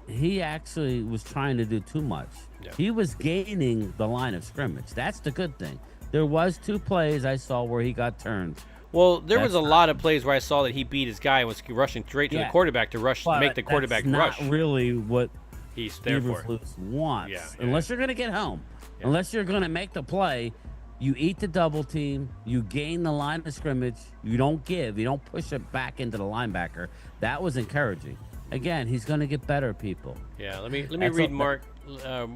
He actually was trying to do too much. Yeah. He was gaining the line of scrimmage. That's the good thing. There was 2 plays I saw where he got turned. Well, there was a lot of plays where I saw that he beat his guy and was rushing straight to the quarterback to make the quarterback rush. Not really what he's there for. Wants. Yeah. Unless you're going to get home. Yeah. Unless you're going to make the play, you eat the double team, you gain the line of scrimmage, you don't push it back into the linebacker. That was encouraging. Again, he's going to get better, people. Yeah, let me read Mark.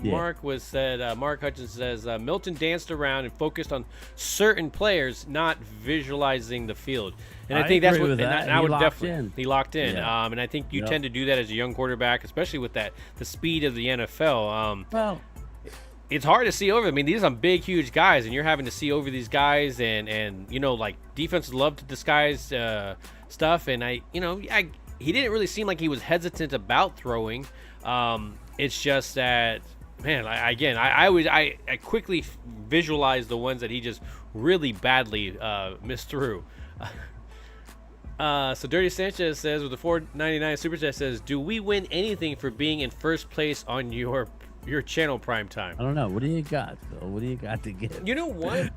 Mark Hutchins says Milton danced around and focused on certain players, not visualizing the field. And I think that's what I would definitely. He locked in. Yeah. And I think you tend to do that as a young quarterback, especially with the speed of the NFL. It's hard to see over. I mean, these are some big, huge guys, and you're having to see over these guys, and defenses love to disguise stuff. And he didn't really seem like he was hesitant about throwing. It's just that, man, I quickly visualized the ones that he just really badly missed through. So Dirty Sanchez says with the $4.99 super chat says, do we win anything for being in first place on your channel Primetime? I don't know. What do you got, Phil? What do you got to get? You know what?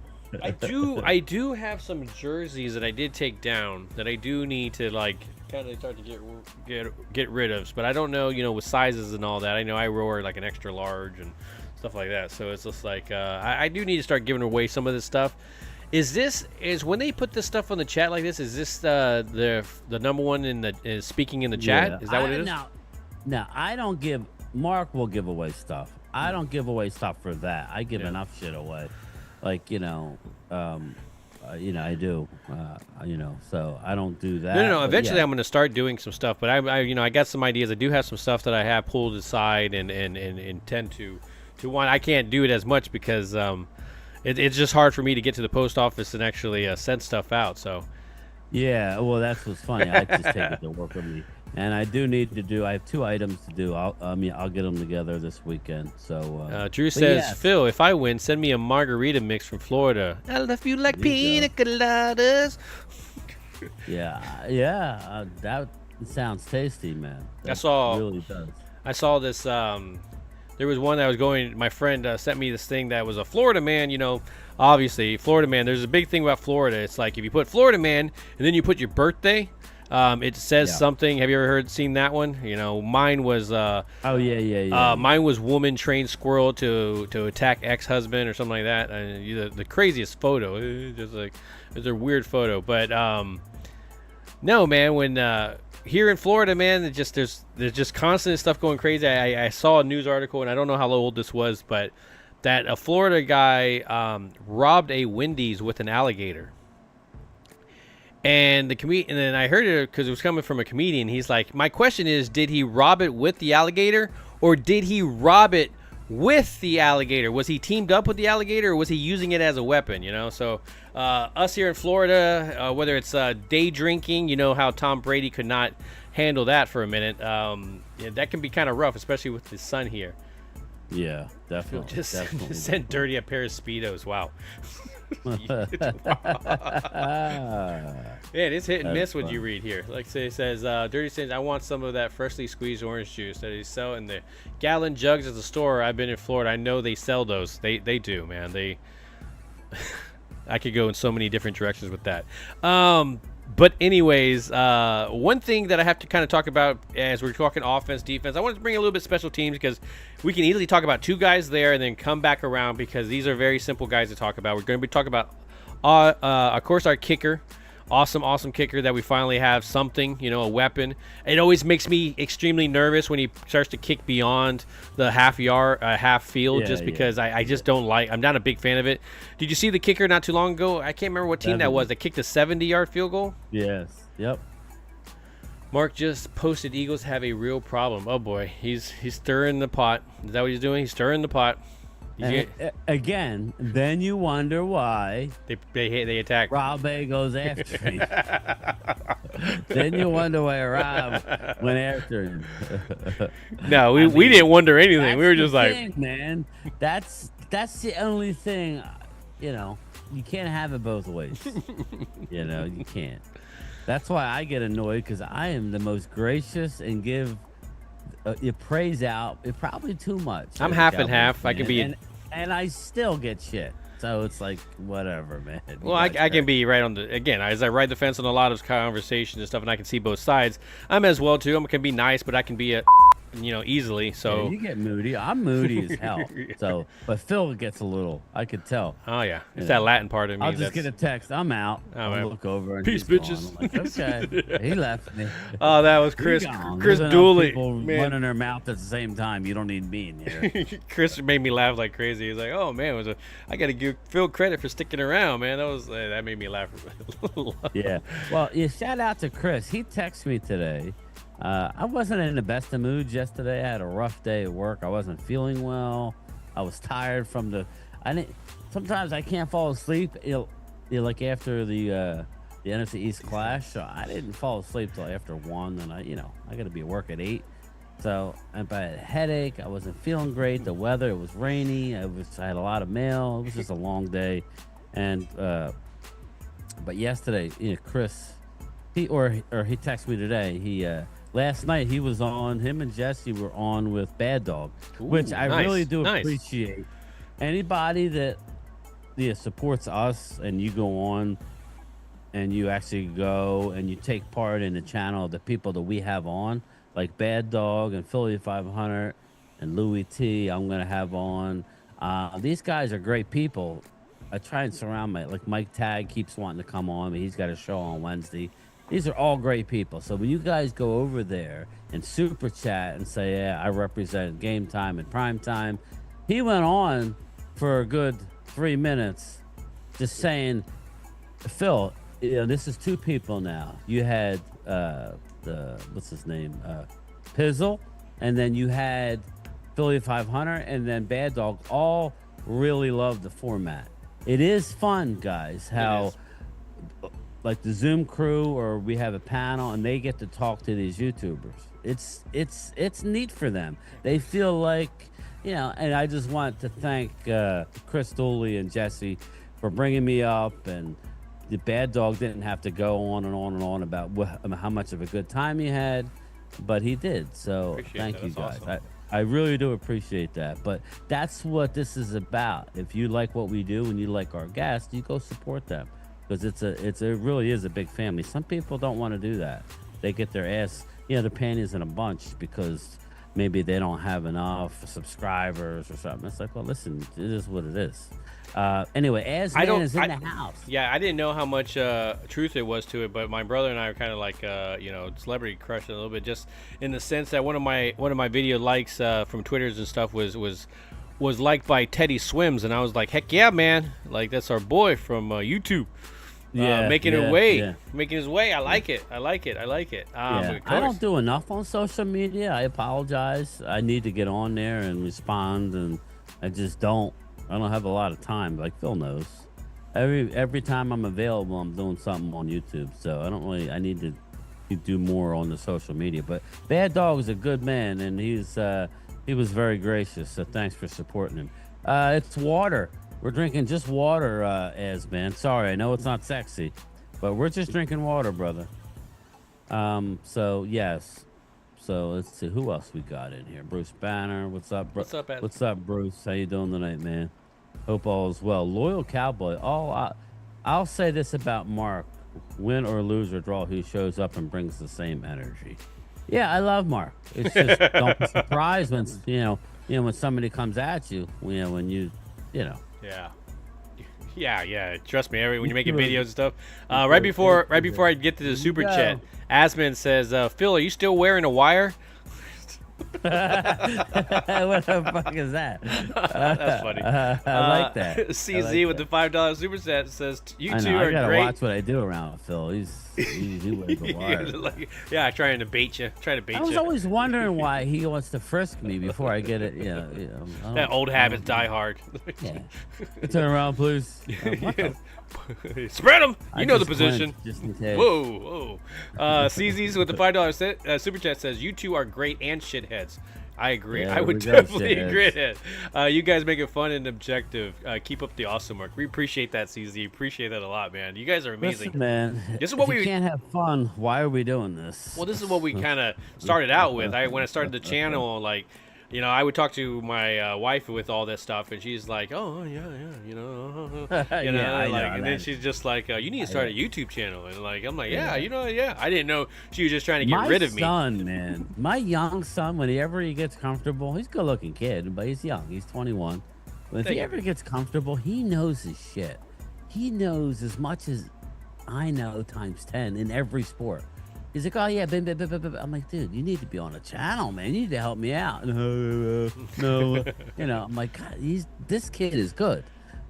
I do have some jerseys that I did take down that I do need to kind of start to get rid of, but I don't know, with sizes and all that. I know I wore like an extra large and stuff like that, so it's just like I do need to start giving away some of this stuff. Is when they put this stuff on the chat like this? Is this the number one is speaking in the chat? Yeah. Is that what it is? No, I don't give. Mark will give away stuff. I don't give away stuff for that. I give enough shit away. I do. So I don't do that. No. Eventually, I'm going to start doing some stuff. But I got some ideas. I do have some stuff that I have pulled aside and intend to want. I can't do it as much because it's just hard for me to get to the post office and actually send stuff out. So. Yeah. Well, that's what's funny. I just take it to work with me. And I do need to do. I have 2 items to do. I'll get them together this weekend. So Drew says, Phil, if I win, send me a margarita mix from Florida. I love you like pina coladas. Yeah. That sounds tasty, man. That really does. I saw this. There was one that was going. My friend sent me this thing that was a Florida man. Obviously Florida man. There's a big thing about Florida. It's like if you put Florida man and then you put your birthday. It says something. Have you ever seen that one? You know, mine was. Oh yeah. Mine was woman trained squirrel to attack ex-husband or something like that. The craziest photo. Just like it's a weird photo, but no, man. When here in Florida, man, there's just constant stuff going crazy. I saw a news article, and I don't know how old this was, but that a Florida guy robbed a Wendy's with an alligator. And and then I heard it because it was coming from a comedian. He's like, my question is, did he rob it with the alligator, or did he rob it with the alligator? Was he teamed up with the alligator, or was he using it as a weapon? You know, so us here in Florida, whether it's day drinking, you know how Tom Brady could not handle that for a minute. That can be kind of rough, especially with the sun here. Yeah, definitely. Just sent dirty a pair of Speedos. Wow. Yeah, it is hit and miss when you read here. Like it says, Dirty says, I want some of that freshly squeezed orange juice that they sell in the gallon jugs at the store. I've been in Florida. I know they sell those. They do, man. I could go in so many different directions with that. But anyways, one thing that I have to kind of talk about as we're talking offense, defense, I wanted to bring a little bit special teams because we can easily talk about two guys there and then come back around because these are very simple guys to talk about. We're going to be talking about, of course, our kicker. Awesome kicker that we finally have something, you know, a weapon. It always makes me extremely nervous when he starts to kick beyond the half field, because I just don't like. I'm not a big fan of it. Did you see the kicker not too long ago? I can't remember what team that was that kicked a 70-yard field goal. Yes. Yep. Mark just posted Eagles have a real problem. Oh boy, he's stirring the pot. Is that what he's doing? He's stirring the pot. Again, then you wonder why they attack. Rob A goes after him. Then you wonder why Rob went after him. No, we didn't wonder anything. We were just like, man, that's the only thing. You know, you can't have it both ways. You know, you can't. That's why I get annoyed because I am the most gracious and give your praise out. It's probably too much. I'm half and half. I can be. And I still get shit. So it's like, whatever, man. Well, I can be right on the, again, as I ride the fence on a lot of conversations and stuff, and I can see both sides. I'm as well, too. I can be nice, but I can be easily. So yeah, you get moody. I'm moody as hell. So, but Phil gets a little, I could tell. Oh, yeah. It's that Latin part of me. I'll just get a text. I'm out. I'll look over. And peace, bitches. Like, okay. He left me. Oh, that was Chris Dooley. People running their mouth at the same time. You don't need me in here. Chris made me laugh like crazy. He's like, oh, man, I got to give Phil credit for sticking around, man. That made me laugh. Yeah. Well, shout out to Chris. He texted me today. I wasn't in the best of moods yesterday. I had a rough day at work. I wasn't feeling well. I was tired from sometimes I can't fall asleep. Like after the NFC East clash, so I didn't fall asleep till after 1, and I got to be at work at 8. So I had a headache. I wasn't feeling great. The weather, it was rainy. I had a lot of mail. It was just a long day, and but yesterday, Chris, he texted me today. Last night him and Jesse were on with Bad Dog, which I really do appreciate. Anybody that supports us and you go on and you actually go and you take part in the channel of the people that we have on, like Bad Dog and Philly 500 and Louis T, I'm going to have on. These guys are great people. I try and surround like Mike Tag keeps wanting to come on, but he's got a show on Wednesday. These are all great people. So when you guys go over there and super chat and say, yeah, I represent Gametime and Primetime, he went on for a good 3 minutes just saying, Phil, this is 2 people now. You had what's his name? Pizzle, and then you had Philly 500, and then Bad Dog. All really love the format. It is fun, guys, how like the Zoom crew, or we have a panel and they get to talk to these YouTubers. It's neat for them. They feel like, and I just want to thank Chris Dooley and Jesse for bringing me up, and the Bad Dog didn't have to go on and on and on about how much of a good time he had, but he did. So thank you guys. Awesome. I really do appreciate that. But that's what this is about. If you like what we do and you like our guests, you go support them. because it really is a big family. Some people don't want to do that. They get their ass, their panties in a bunch because maybe they don't have enough subscribers or something. It's like, well, listen, it is what it is. Anyway, Asman is in the house. Yeah, I didn't know how much truth there was to it, but my brother and I are kind of like, celebrity crush a little bit, just in the sense that one of my video likes from Twitters and stuff was liked by Teddy Swims, and I was like, heck yeah, man! Like that's our boy from YouTube. Making his way. I like it. I don't do enough on social media. I apologize. I need to get on there and respond, and I just don't. I don't have a lot of time, like Phil knows. Every time I'm available, I'm doing something on YouTube. So I need to do more on the social media. But Bad Dog is a good man, and he was very gracious. So thanks for supporting him. It's water. We're drinking just water, man. Sorry, I know it's not sexy, but we're just drinking water, brother. So yes. So let's see who else we got in here. Bruce Banner, what's up, bro? What's up, Bruce? How you doing tonight, man? Hope all is well. Loyal Cowboy. I'll say this about Mark: win or lose or draw, he shows up and brings the same energy. Yeah, I love Mark. It's just don't be surprised when when somebody comes at you. When you. Yeah. Trust me, when you're making videos and stuff. Right before I get to the super chat, Asman says, "Phil, are you still wearing a wire?" What the fuck is that? That's funny. I like that. CZ with the $5 super chat says, "You two I are gotta great." watch what I do around Phil. He wears a wire. Trying to bait you. I was always wondering why he wants to frisk me before I get it. That old habits die hard. Yeah. Turn around, please. Spread them. You know the position. Just in case. Whoa. CZ's with the $5 super chat says, "You two are great and shitheads." I agree. Yeah, I would definitely agree with that. You guys make it fun and objective. Keep up the awesome work. We appreciate that, CZ. Appreciate that a lot, man. You guys are amazing. Listen, man. This is what we can't have fun. Why are we doing this? Well, this is what we kind of started out with. When I started the channel, I would talk to my wife with all this stuff, and she's like, "Oh yeah, and then she's just like, "You need to start a YouTube channel," and I'm like, "Yeah, yeah." I didn't know she was just trying to get rid of me. My son, man, my young son, whenever he gets comfortable, he's a good-looking kid, but he's young. He's 21. But if he ever gets comfortable, he knows his shit. He knows as much as I know times 10 in every sport. He's like, "Oh yeah, I'm like, dude, you need to be on a channel, man. You need to help me out." No. I'm like, God, this kid is good,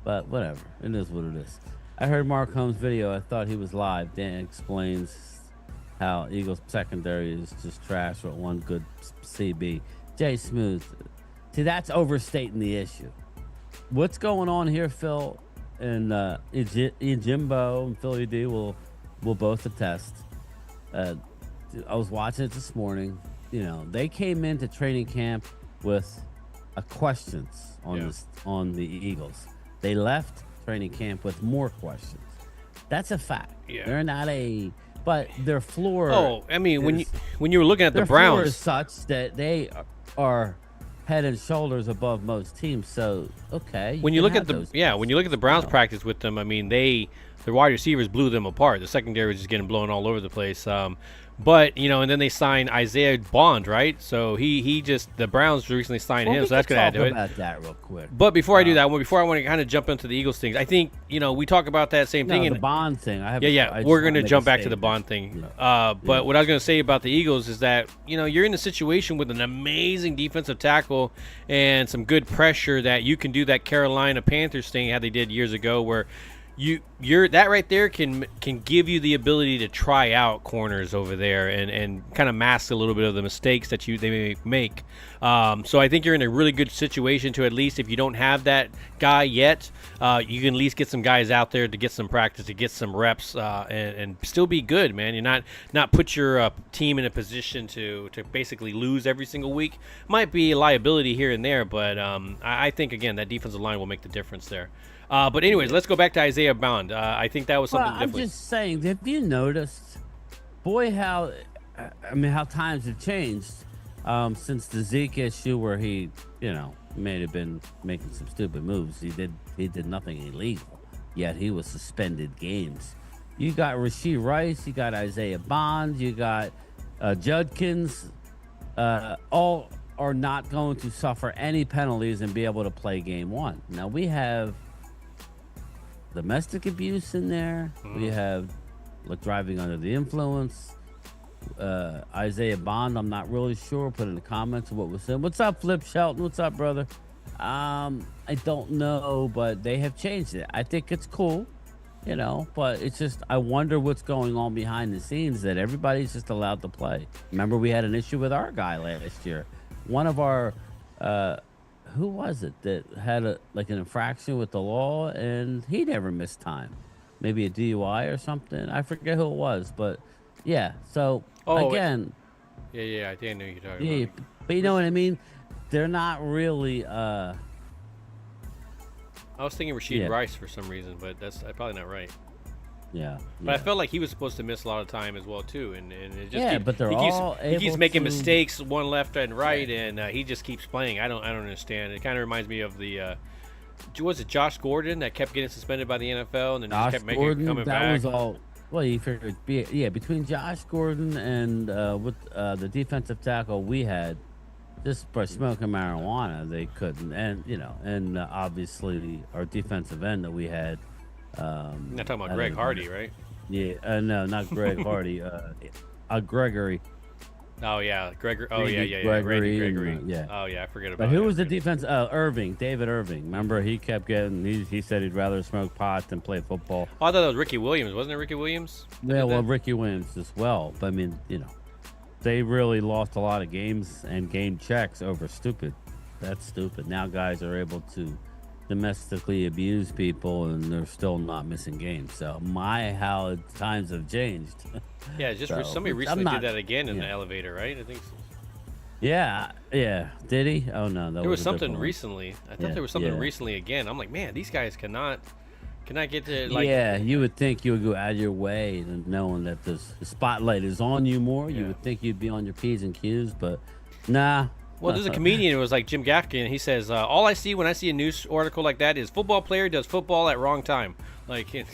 but whatever. It is what it is. I heard Mark Holmes' video. I thought he was live. Dan explains how Eagles secondary is just trash with one good CB. Jay Smooth. See, that's overstating the issue. What's going on here, Phil, and Jimbo and Philly D will both attest. I was watching it this morning. They came into training camp with questions on the Eagles. They left training camp with more questions. That's a fact. Yeah. They're not but their floor. Oh, I mean, when you were looking at the Browns, floor is such that they are head and shoulders above most teams. So okay. When you look at the Browns practice with them, I mean the wide receivers blew them apart. The secondary was just getting blown all over the place. But and then they signed Isaiah Bond, right? So the Browns recently signed him, so that's going to add to it. About that real quick. But before I do that, before I want to kind of jump into the Eagles things, I think we talk about that same thing. The Bond thing. We're going to jump back to the Bond thing. But what I was going to say about the Eagles is that you're in a situation with an amazing defensive tackle and some good pressure that you can do that Carolina Panthers thing how they did years ago, where you're that right there can give you the ability to try out corners over there and kind of mask a little bit of the mistakes that they may make. So I think you're in a really good situation to, at least if you don't have that guy yet, you can at least get some guys out there to get some practice, to get some reps, and still be good, man. You're not put your team in a position to basically lose every single week. Might be a liability here and there, but I think again that defensive line will make the difference there. But anyways, let's go back to Isaiah Bond. I think that was something different. I'm just saying, have you noticed, how times have changed since the Zeke issue, where he, may have been making some stupid moves. He did nothing illegal. yet he was suspended games. You got Rashee Rice, you got Isaiah Bond, you got Judkins, all are not going to suffer any penalties and be able to play game one. Now we have domestic abuse in there. We have driving under the influence. Isaiah Bond, I'm not really sure. Put in the comments what was said. What's up, Flip Shelton? What's up, brother? I don't know, but they have changed it. I think it's cool, but it's just, I wonder what's going on behind the scenes that everybody's just allowed to play. Remember, we had an issue with our guy last year. One of our, who was it that had an infraction with the law and he never missed time? Maybe a DUI or something. I forget who it was, but yeah. So again, yeah, I think I know who you're talking about. But you know what I mean? They're not really. I was thinking Rashee Rice for some reason, but that's probably not right. Yeah. But I felt like he was supposed to miss a lot of time as well too, and it just but he keeps making mistakes, one left and right, and he just keeps playing. I don't understand. It kind of reminds me of the was it Josh Gordon that kept getting suspended by the NFL and then just kept coming back? That was all. Well, you figured, between Josh Gordon and with the defensive tackle we had, just by smoking marijuana, they couldn't, and obviously our defensive end that we had. You're not talking about Greg Hardy, right? Yeah, no, not Greg Hardy. Gregory. Oh yeah, Gregory. Oh Randy yeah. Gregory, Gregory. Yeah. Oh yeah, I forget about. But who was the defense? Irving, David Irving. Remember, he kept getting. He said he'd rather smoke pot than play football. Oh, I thought that was Ricky Williams, wasn't it? Ricky Williams. Yeah, well, Ricky Williams as well. But I mean, they really lost a lot of games and game checks over stupid. That's stupid. Now guys are able to domestically abuse people and they're still not missing games. So how times have changed. Yeah, just somebody recently did that again in the elevator, right? I think so. Yeah. Did he? Oh no, there was something recently. I thought there was something recently again. I'm like, man, these guys cannot get to like. Yeah, you would think you would go out of your way and knowing that the spotlight is on you more. You would think you'd be on your P's and Q's, but nah. Well, there's a comedian. It was like Jim Gaffigan. He says, all I see when I see a news article like that is football player does football at wrong time. Like, it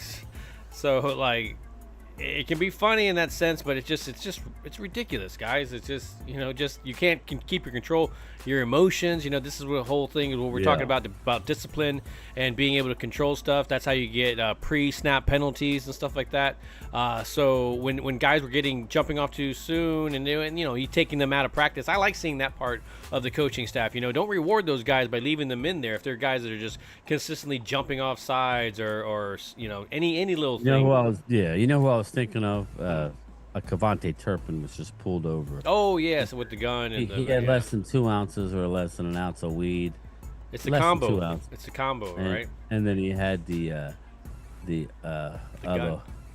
can be funny in that sense, but it's ridiculous, guys. It's just, you can't keep your control, your emotions. This is what the whole thing is what we're talking about discipline and being able to control stuff. That's how you get pre-snap penalties and stuff like that. So when guys were jumping off too soon and you taking them out of practice, I like seeing that part of the coaching staff. Don't reward those guys by leaving them in there if they're guys that are just consistently jumping off sides or any little thing. You know who I was thinking of? Cavante Turpin was just pulled over. Oh yes, with the gun and he had less than 2 ounces or less than an ounce of weed. It's a combo. It's a combo, right? And then he had the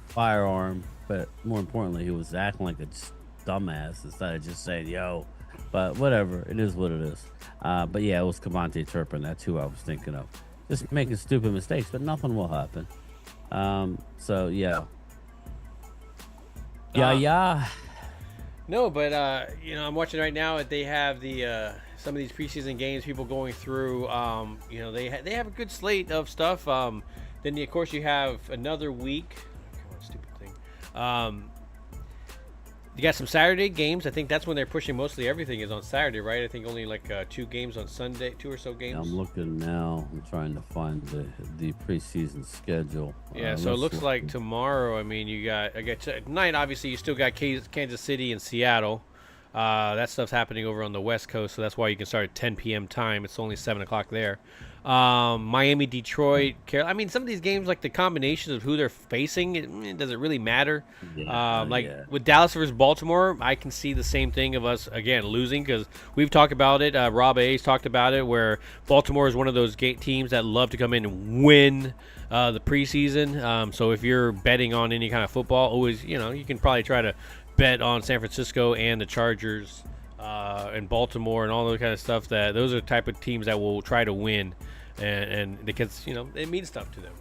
firearm, but more importantly, he was acting like a dumbass instead of just saying "yo." But whatever, it is what it is. But yeah, it was Cavante Turpin. That's who I was thinking of. Just making stupid mistakes, but nothing will happen. So yeah. No, but I'm watching right now that they have the some of these preseason games people going through. They have a good slate of stuff. Then of course you have another week. Come on, stupid thing. You got some Saturday games. I think that's when they're pushing mostly everything is on Saturday, right? I think only like 2 games on Sunday, 2 or so games. I'm looking now. I'm trying to find the preseason schedule. Yeah, so it looks like tomorrow. I mean, tonight. Obviously, you still got Kansas City and Seattle. That stuff's happening over on the West Coast, so that's why you can start at 10 p.m. time. It's only 7 o'clock there. Miami, Detroit, Carolina. I mean, some of these games, like the combinations of who they're facing, it doesn't really matter. With Dallas versus Baltimore, I can see the same thing of us, again, losing because we've talked about it. Rob A's talked about it, where Baltimore is one of those teams that love to come in and win the preseason. So if you're betting on any kind of football, always, you can probably try to bet on San Francisco and the Chargers and Baltimore and all that kind of stuff. That those are the type of teams that will try to win, and because it means stuff to them.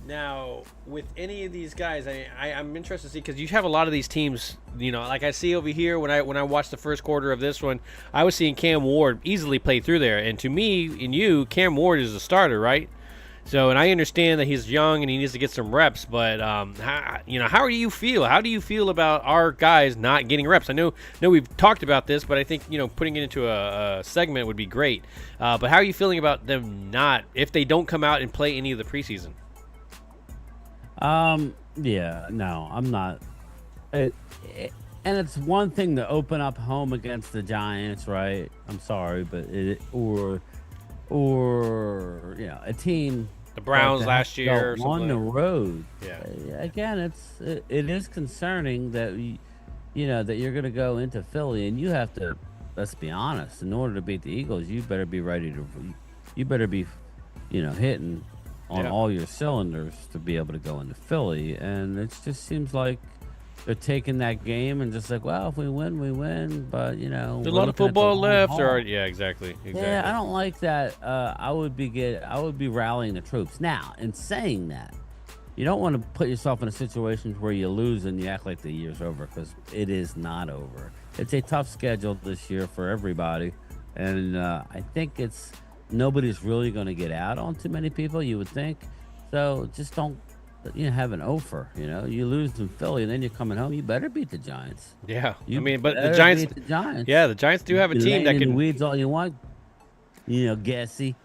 Now with any of these guys, I'm interested to see because you have a lot of these teams. Like I see over here when I watched the first quarter of this one, I was seeing Cam Ward easily play through there, and to me and you, Cam Ward is the starter, right? So, and I understand that he's young and he needs to get some reps, but how do you feel? How do you feel about our guys not getting reps? I know we've talked about this, but I think putting it into a segment would be great. But how are you feeling about them not, if they don't come out and play any of the preseason? Yeah, no, I'm not. And it's one thing to open up home against the Giants, right? I'm sorry, but or a team. The Browns last year, or on the road. Yeah. Again, it is concerning that that you're going to go into Philly and you have to. Let's be honest. In order to beat the Eagles, you better be ready to. You better be, hitting on all your cylinders to be able to go into Philly, and it just seems like they're taking that game and just like, well, if we win, we win. But there's a lot of football left. Or exactly. Yeah, I don't like that. I would be rallying the troops. Now, in saying that, you don't want to put yourself in a situation where you lose and you act like the year's over, because it is not over. It's a tough schedule this year for everybody, and I think nobody's really going to get out on too many people, you would think. So just don't have an offer. You lose in Philly and then you're coming home, you better beat the Giants. Yeah, but the Giants, beat the Giants. Yeah, the Giants do have a team that can weeds all you want. Gassy.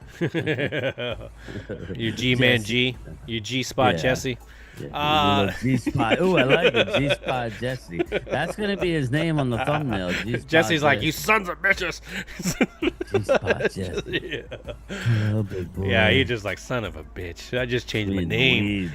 You G-man G. You G-spot Jesse. G-spot. Ooh, I like it. G-spot Jesse. That's going to be his name on the thumbnail. Jesse's like, you sons of bitches. G-spot Jesse. Yeah. Oh, big boy. Yeah, he just like, son of a bitch. I just changed my name.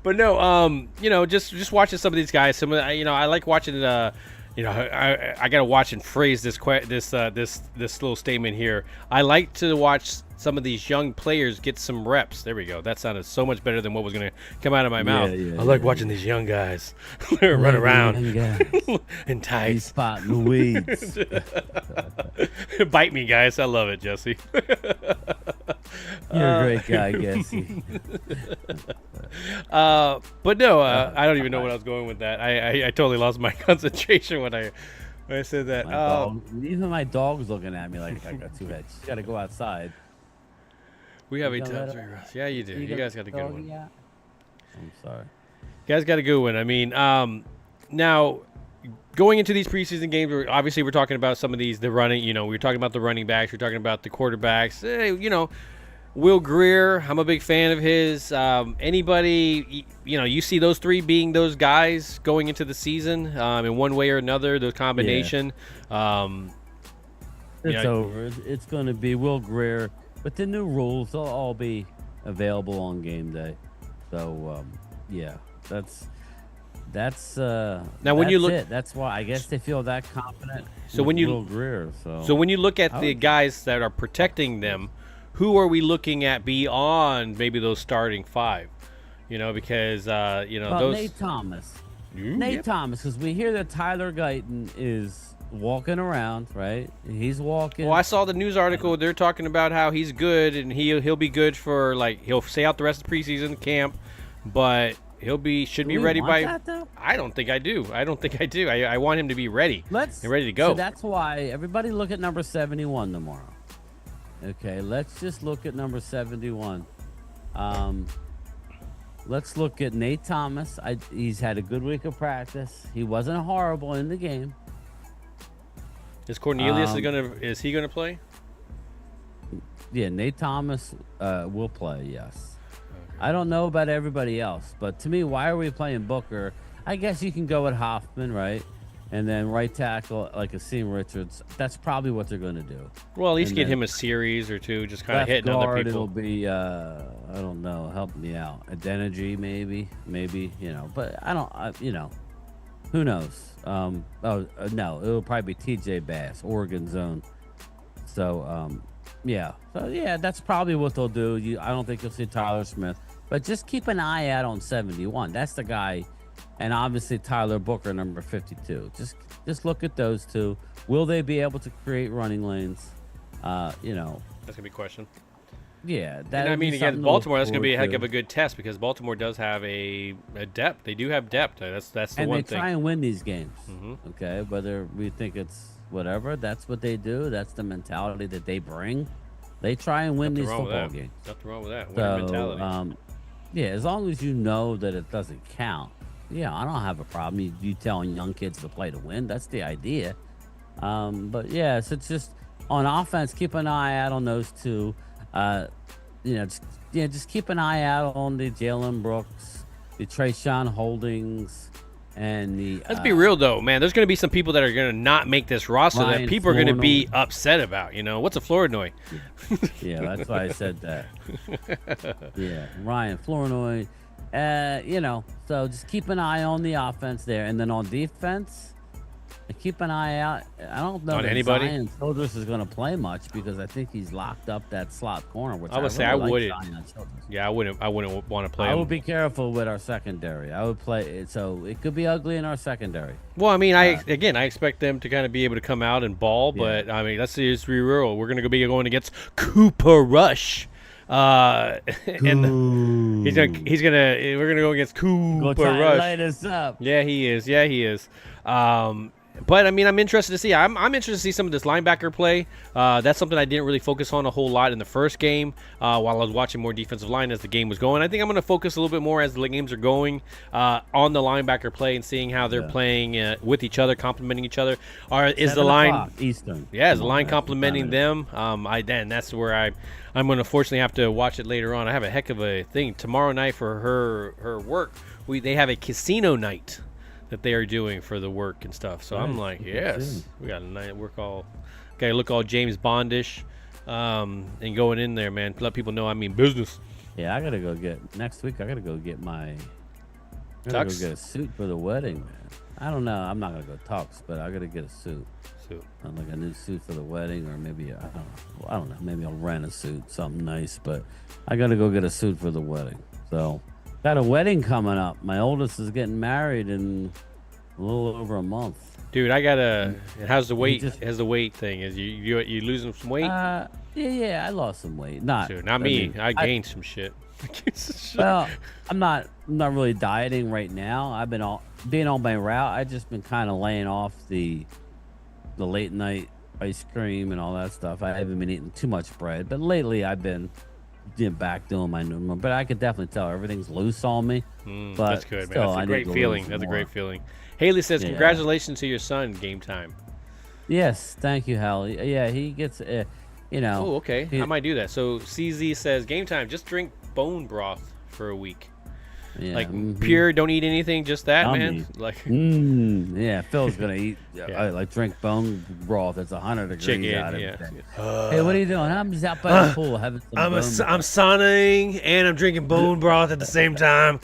But no, just watching some of these guys. I like watching I gotta watch and phrase this little statement here. I like to watch some of these young players get some reps. There we go. That sounded so much better than what was gonna come out of my mouth. I like watching these young guys run around in tights, spotting the weeds. Bite me, guys. I love it, Jesse. You're a great guy, Jesse. But no, I don't even know what I was going with that. I totally lost my concentration when I said that. Even my dog's looking at me like I got two heads. You got to go outside. We have a top 3 rounds. Yeah, you do. You guys got a good one. Yeah. I'm sorry. You guys got a good one. I mean, now going into these preseason games, we're talking about some of the running. We're talking about the running backs. We're talking about the quarterbacks. Will Greer, I'm a big fan of his. Anybody, you see those 3 being those guys going into the season in one way or another, the combination. It's over. It's going to be Will Greer. But the new rules, they'll all be available on game day. So, that's now when you look, that's why I guess they feel that confident. So when you Will Greer, so when you look at the guys that are protecting them, who are we looking at beyond maybe those starting 5? Because those Nate Thomas. Nate Thomas, because we hear that Tyler Guyton is walking around, right? He's walking. Well, I saw the news article. They're talking about how he's good and he'll be good for he'll stay out the rest of the preseason camp, but should be ready by. That, I don't think I do. I want him to be ready. And ready to go. So that's why everybody look at number 71 tomorrow. Okay, let's just look at number 71. Let's look at Nate Thomas. He's had a good week of practice. He wasn't horrible in the game. Is Cornelius is he gonna play? Yeah, Nate Thomas will play. Yes. Okay. I don't know about everybody else, but to me, why are we playing Booker? I guess you can go with Hoffman, right? And then right tackle like Asim Richards. That's probably what they're going to do. Well, at least get him a series or two, just kind of hitting other people. It'll be I don't know, help me out. Adeniji maybe, but I don't. Who knows? No, it'll probably be TJ Bass, Oregon zone. So that's probably what they'll do. I don't think you'll see Tyler Smith, but just keep an eye out on 71. That's the guy. And obviously Tyler Booker, number 52. Just look at those 2. Will they be able to create running lanes? That's gonna be a question. Yeah, against Baltimore, that's gonna be a heck of a good test because Baltimore does have a depth. They do have depth. That's the one thing. And they try and win these games. Mm-hmm. Okay, whether we think it's whatever, that's what they do. That's the mentality that they bring. They try and win Nothing these wrong with football that. games. Nothing wrong with that. Winning mentality. Yeah, as long as you know that it doesn't count, yeah, I don't have a problem. You telling young kids to play to win. That's the idea. But yeah, so it's just on offense, keep an eye out on those two. Just keep an eye out on the Jalen Brooks, the Trayshawn Holdings, and the. Let's be real though, man. There's going to be some people that are going to not make this roster Ryan that people are going to be Flournoy. upset about. What's a Flournoy? Yeah, that's why I said that. Yeah, Ryan Flournoy. So just keep an eye on the offense there, and then on defense, keep an eye out. I don't know On if anybody? Zion Childress is going to play much because I think he's locked up that slot corner. Which I would say really I like wouldn't. Zion Childress. Yeah, I wouldn't want to play I him. would be careful with our secondary. I would play it, so it could be ugly in our secondary. Well, I mean, I expect them to kind of be able to come out and ball, but I mean, let's just be real. We're going to be going against Cooper Rush. And we're gonna go against Cooper Rush. Light us up. Yeah, he is. But I mean, I'm interested to see. I'm interested to see some of this linebacker play. That's something I didn't really focus on a whole lot in the first game. While I was watching more defensive line as the game was going, I think I'm going to focus a little bit more as the games are going on the linebacker play and seing how they're playing with each other, complementing each other. Is the line Eastern? Yeah, is the line complimenting them? That's where I'm going to fortunately have to watch it later on. I have a heck of a thing tomorrow night for her work. They have a casino night that they are doing for the work and stuff. So I'm like, yes, we got a night. Got to look all James Bondish, and going in there, man. Let people know I mean business. Yeah, I gotta go get next week. I gotta go get my. Go get a suit for the wedding, man. I don't know. I'm not gonna go tux, but I gotta get a suit. Like a new suit for the wedding, or maybe I don't know. Maybe I'll rent a suit, something nice. But I gotta go get a suit for the wedding. So got a wedding coming up. My oldest is getting married in a little over a month. Dude, I gotta. How's the weight? How's the weight thing? Is you losing some weight? Yeah, I lost some weight. Dude, not me. I gained some shit. Well, I'm not really dieting right now. I've been being on my route. I just been kind of laying off the late night ice cream and all that stuff. I haven't been eating too much bread, but lately I've been back doing my normal. But I could definitely tell everything's loose on me. But that's good, man. That's a great feeling. That's a great feeling. Haley says, "Congratulations to your son, Gametime." Yes, thank you, Hallie. Yeah, he gets, Oh, okay. I might do that. So CZ says, "Gametime, just drink bone broth for a week." Yeah, like pure, don't eat anything, just that, man. Like, yeah, Phil's gonna eat. Like drink bone broth. It's 100 degrees chicken, out. Hey, what are you doing? I'm just out by the pool having some. I'm sauning and I'm drinking bone broth at the same time.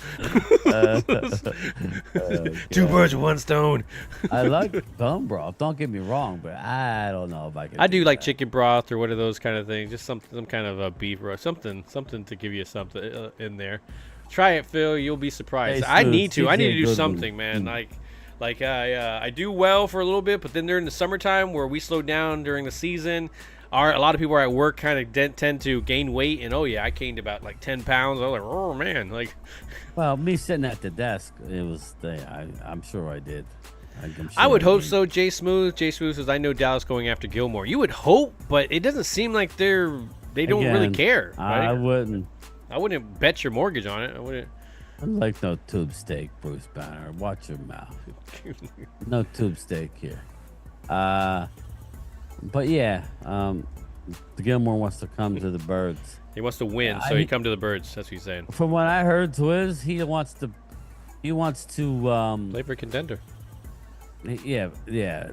Two birds with one stone. I like bone broth. Don't get me wrong, but I don't know if I can. I do like chicken broth or one of those kind of things. Just some kind of a beef broth, something to give you something in there. Try it, Phil. You'll be surprised. Hey, I need to do good something, man. Like I do well for a little bit, but then during the summertime where we slow down during the season, a lot of people are at work kind of tend to gain weight. And I gained about like 10 pounds. I was like, oh man, like. Well, me sitting at the desk, it was. I'm sure I did. I would hope so. Jay Smooth says, I know Dallas going after Gilmore. You would hope, but it doesn't seem like they don't really care. Right? I wouldn't bet your mortgage on it. I wouldn't. I like no tube steak, Bruce Banner. Watch your mouth. No tube steak here. But yeah, the Gilmore wants to come to the Birds. He wants to win, so he come to the Birds. That's what he's saying. From what I heard, Twiz, he wants to play for a contender. Yeah.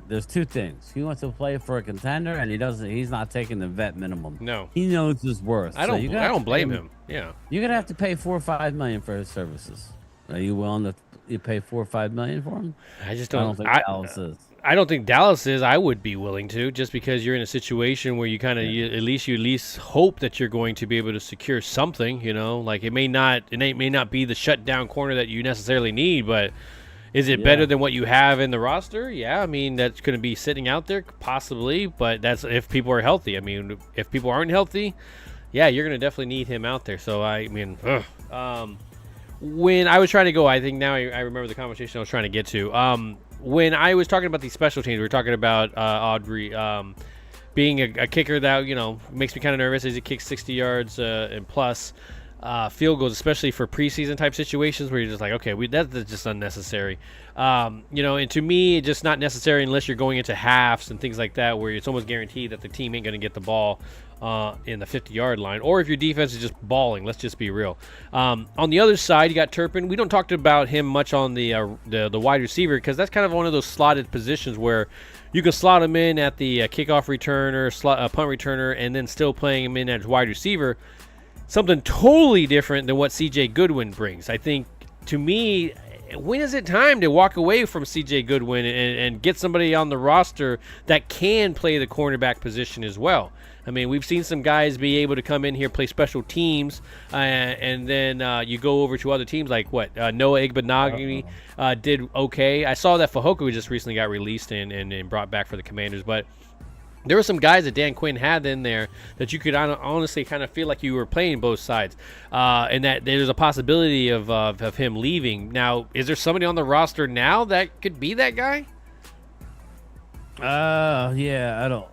There's two things. He wants to play for a contender, and he's not taking the vet minimum. No, he knows his worth. I don't blame him. Yeah, you're gonna have to pay $4 or $5 million for his services. Are you willing to pay $4 or $5 million for him? I just don't. think Dallas is. I don't think Dallas is. I would be willing to, just because you're in a situation where you kind of at least hope that you're going to be able to secure something. Like it may not be the shutdown corner that you necessarily need, but. Is it better than what you have in the roster? Yeah, I mean, that's going to be sitting out there, possibly, but that's if people are healthy. I mean, if people aren't healthy, yeah, you're going to definitely need him out there. So, I mean, when I was trying to go, I think now I remember the conversation I was trying to get to. When I was talking about these special teams, we were talking about Audrey, being a kicker that makes me kind of nervous as he kicks 60 yards and plus. Field goals, especially for preseason type situations where you're just like, okay, that's just unnecessary. And to me, just not necessary unless you're going into halves and things like that, where it's almost guaranteed that the team ain't going to get the ball in the 50-yard line, or if your defense is just balling. Let's just be real. On the other side, you got Turpin. We don't talk about him much on the wide receiver because that's kind of one of those slotted positions where you can slot him in at the kickoff returner, punt returner, and then still playing him in as wide receiver. Something totally different than what C.J. Goodwin brings. I think, to me, when is it time to walk away from C.J. Goodwin and get somebody on the roster that can play the cornerback position as well? I mean, we've seen some guys be able to come in here, play special teams, and then you go over to other teams like Noah Igbenogany did okay. I saw that Fajoku just recently got released and brought back for the Commanders, but there were some guys that Dan Quinn had in there that you could honestly kind of feel like you were playing both sides, and that there's a possibility of him leaving. Now, is there somebody on the roster now that could be that guy? Yeah, I don't.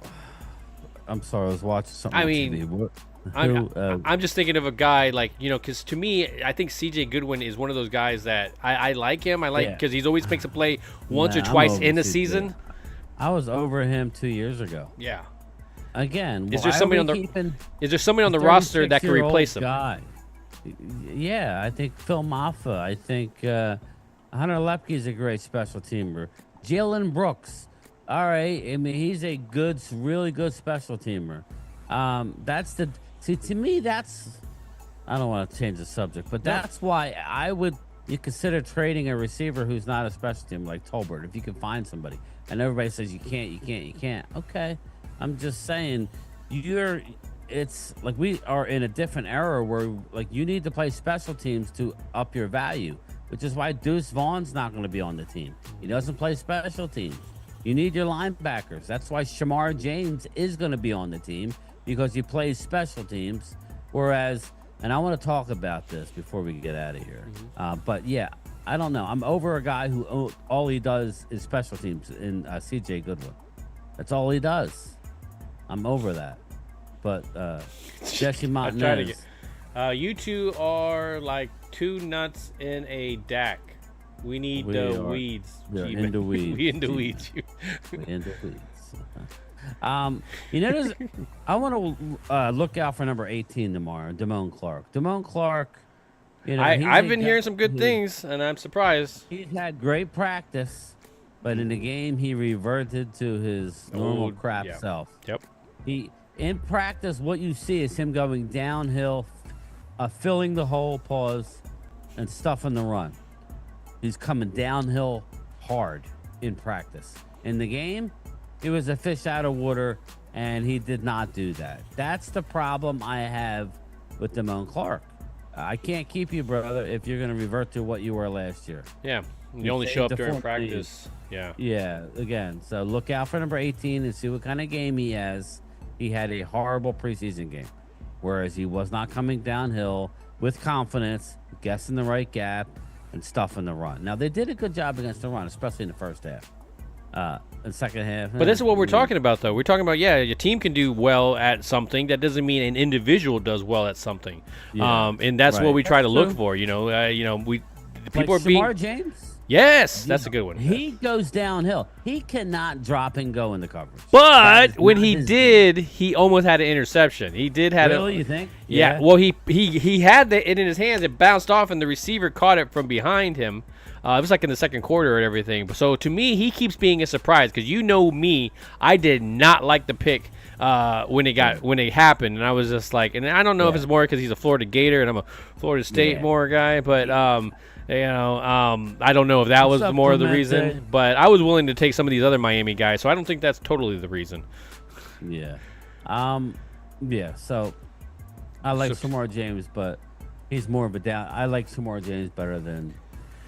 I'm sorry, I was watching something. I mean, I'm just thinking of a guy because to me, I think C.J. Goodwin is one of those guys that I like him. I like because he's always makes a play once or twice in the season. I was over him 2 years ago. Yeah. Again, is there somebody on the roster that can replace him? Guy? Yeah, I think Phil Maffa. I think Hunter Lepke is a great special teamer. Jalen Brooks. All right. I mean, he's a really good special teamer. To me, that's. I don't want to change the subject, but that's why you consider trading a receiver who's not a special teamer like Tolbert if you can find somebody. And everybody says you can't. Okay, I'm just saying, it's like we are in a different era where you need to play special teams to up your value, which is why Deuce Vaughn's not going to be on the team. He doesn't play special teams. You need your linebackers. That's why Shamar James is going to be on the team because he plays special teams. Whereas, and I want to talk about this before we get out of here, but yeah. I don't know. I'm over a guy who all he does is special teams in C.J. Goodwin. That's all he does. I'm over that. But Jesse Montanez. You two are like two nuts in a DAC. We need the weeds. We're in the weeds. We in the weeds. We're in the weeds. I want to look out for number 18 tomorrow, Damone Clark. Damone Clark. I've been hearing some good things, and I'm surprised. He's had great practice, but in the game, he reverted to his normal crap self. Yep. In practice, what you see is him going downhill, filling the hole, and stuffing the run. He's coming downhill hard in practice. In the game, he was a fish out of water, and he did not do that. That's the problem I have with Damone Clark. I can't keep you, brother, if you're going to revert to what you were last year. Yeah, you only show up during practice. Yeah, again, so look out for number 18 and see what kind of game he has. He had a horrible preseason game, whereas he was not coming downhill with confidence, guessing the right gap, and stuffing the run. Now, they did a good job against the run, especially in the first half. The second half. But this is what we're talking about, though. We're talking about, your team can do well at something. That doesn't mean an individual does well at something. Yeah, and that's what we try to look for. People are being. Shamar James. Yes, that's a good one. He goes downhill. He cannot drop and go in the coverage. But when he did, he almost had an interception. He did have it. Really, you think? Yeah. Well, he had it in his hands. It bounced off, and the receiver caught it from behind him. It was like in the second quarter and everything. So to me, he keeps being a surprise because me, I did not like the pick when it happened, and I was just like, and I don't know if it's more because he's a Florida Gator and I'm a Florida State more guy, but I don't know if that was more of the reason. But I was willing to take some of these other Miami guys, so I don't think that's totally the reason. Yeah, So I like Shamar James, but he's more of a down. I like Shamar James better than.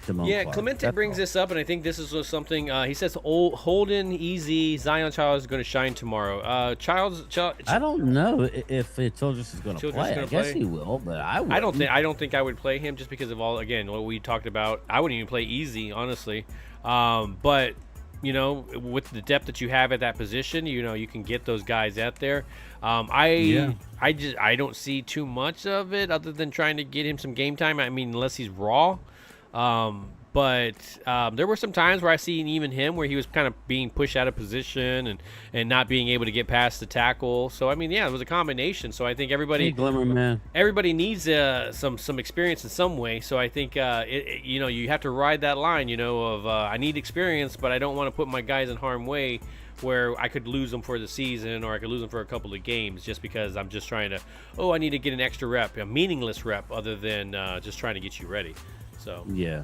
Clark. Clemente brings this up, and I think this is something he says. Holden, easy, Zion Childs is going to shine tomorrow. Childs, I don't know if Childress is going to play. I guess he will, but I don't think I would play him just because of what we talked about. I wouldn't even play easy, honestly. But you know, with the depth that you have at that position, you know, you can get those guys out there. I don't see too much of it other than trying to get him some game time. I mean, unless he's raw. But there were some times where I seen even him where he was kind of being pushed out of position and not being able to get past the tackle. So I mean, yeah, it was a combination. So I think everybody needs some experience in some way. So I think you know, you have to ride that line, you know, of I need experience, but I don't want to put my guys in harm's way where I could lose them for the season or I could lose them for a couple of games just because I'm just trying to, I need to get an extra rep, a meaningless rep other than just trying to get you ready. So yeah,